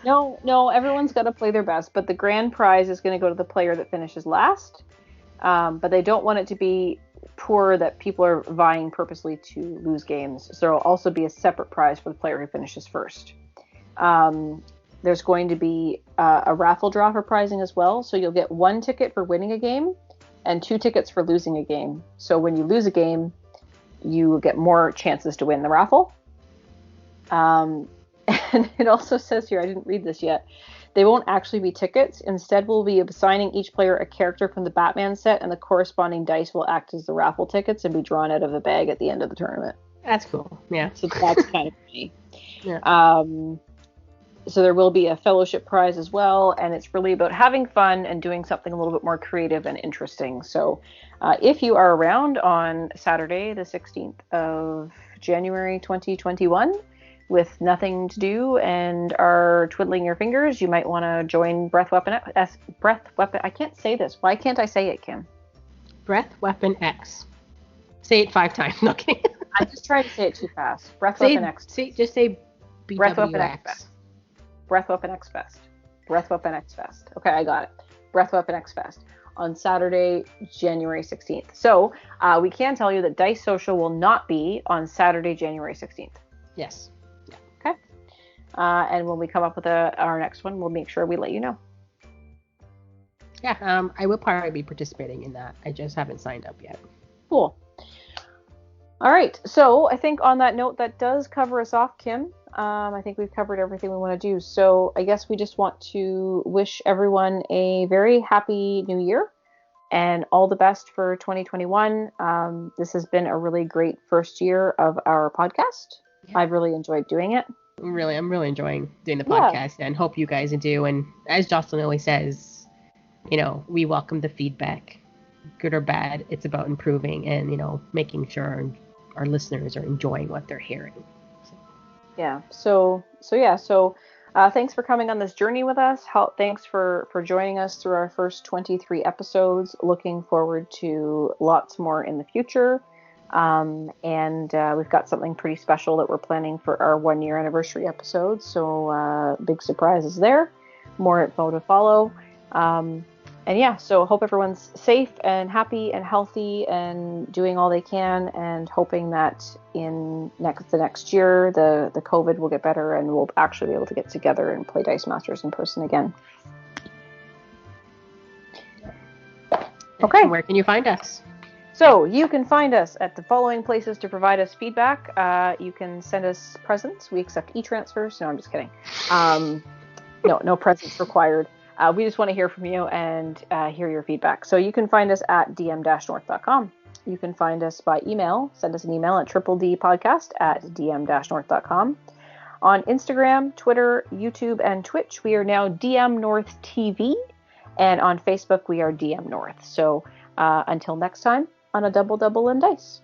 [SPEAKER 2] No, everyone's got to play their best, but the grand prize is going to go to the player that finishes last. But they don't want it to be poor that people are vying purposely to lose games. So there will also be a separate prize for the player who finishes first. There's going to be a raffle draw for prizing as well. So you'll get 1 ticket for winning a game and 2 tickets for losing a game. So when you lose a game, you get more chances to win the raffle. And it also says here, I didn't read this yet, They won't actually be tickets. Instead, we'll be assigning each player a character from the Batman set, and the corresponding dice will act as the raffle tickets and be drawn out of the bag at the end of the tournament.
[SPEAKER 1] That's cool. Yeah.
[SPEAKER 2] So that's kind of funny.
[SPEAKER 1] Yeah.
[SPEAKER 2] So there will be a fellowship prize as well, and it's really about having fun and doing something a little bit more creative and interesting. So if you are around on Saturday, the 16th of January 2021, with nothing to do and are twiddling your fingers, you might want to join BreathWeapon. I can't say this. Why can't I say it, Kim?
[SPEAKER 1] BreathWeaponX. Say it 5 times. No kidding.
[SPEAKER 2] I'm just trying to say it too fast. BreathWeaponX.
[SPEAKER 1] Just say BWX.
[SPEAKER 2] BreathWeaponX Fest. BreathWeaponX Fest. Okay, I got it. BreathWeaponX Fest on Saturday, January 16th. So we can tell you that Dice Social will not be on Saturday, January 16th.
[SPEAKER 1] Yes.
[SPEAKER 2] Yeah. Okay. And when we come up with our next one, we'll make sure we let you know.
[SPEAKER 1] Yeah, I will probably be participating in that. I just haven't signed up yet.
[SPEAKER 2] Cool. All right. So I think on that note, that does cover us off, Kim. I think we've covered everything we want to do. So I guess we just want to wish everyone a very happy new year and all the best for 2021. This has been a really great first year of our podcast. Yeah. I've really enjoyed doing it.
[SPEAKER 1] I'm really enjoying doing the podcast and hope you guys do. And as Jocelyn always says, we welcome the feedback, good or bad. It's about improving and, making sure our listeners are enjoying what they're hearing.
[SPEAKER 2] Yeah. So thanks for coming on this journey with us. Thanks for joining us through our first 23 episodes. Looking forward to lots more in the future. And we've got something pretty special that we're planning for our 1-year anniversary episode. So big surprises there. More info to follow. And yeah, so hope everyone's safe and happy and healthy and doing all they can, and hoping that in the next year the COVID will get better and we'll actually be able to get together and play Dice Masters in person again. Okay.
[SPEAKER 1] And where can you find us?
[SPEAKER 2] So you can find us at the following places to provide us feedback. You can send us presents. We accept e-transfers. No, I'm just kidding. No presents required. We just want to hear from you and hear your feedback. So you can find us at dm-north.com. You can find us by email. Send us an email at dm-north.com. On Instagram, Twitter, YouTube, and Twitch, we are now DM North TV. And on Facebook, we are DM North. So until next time, on a double and dice.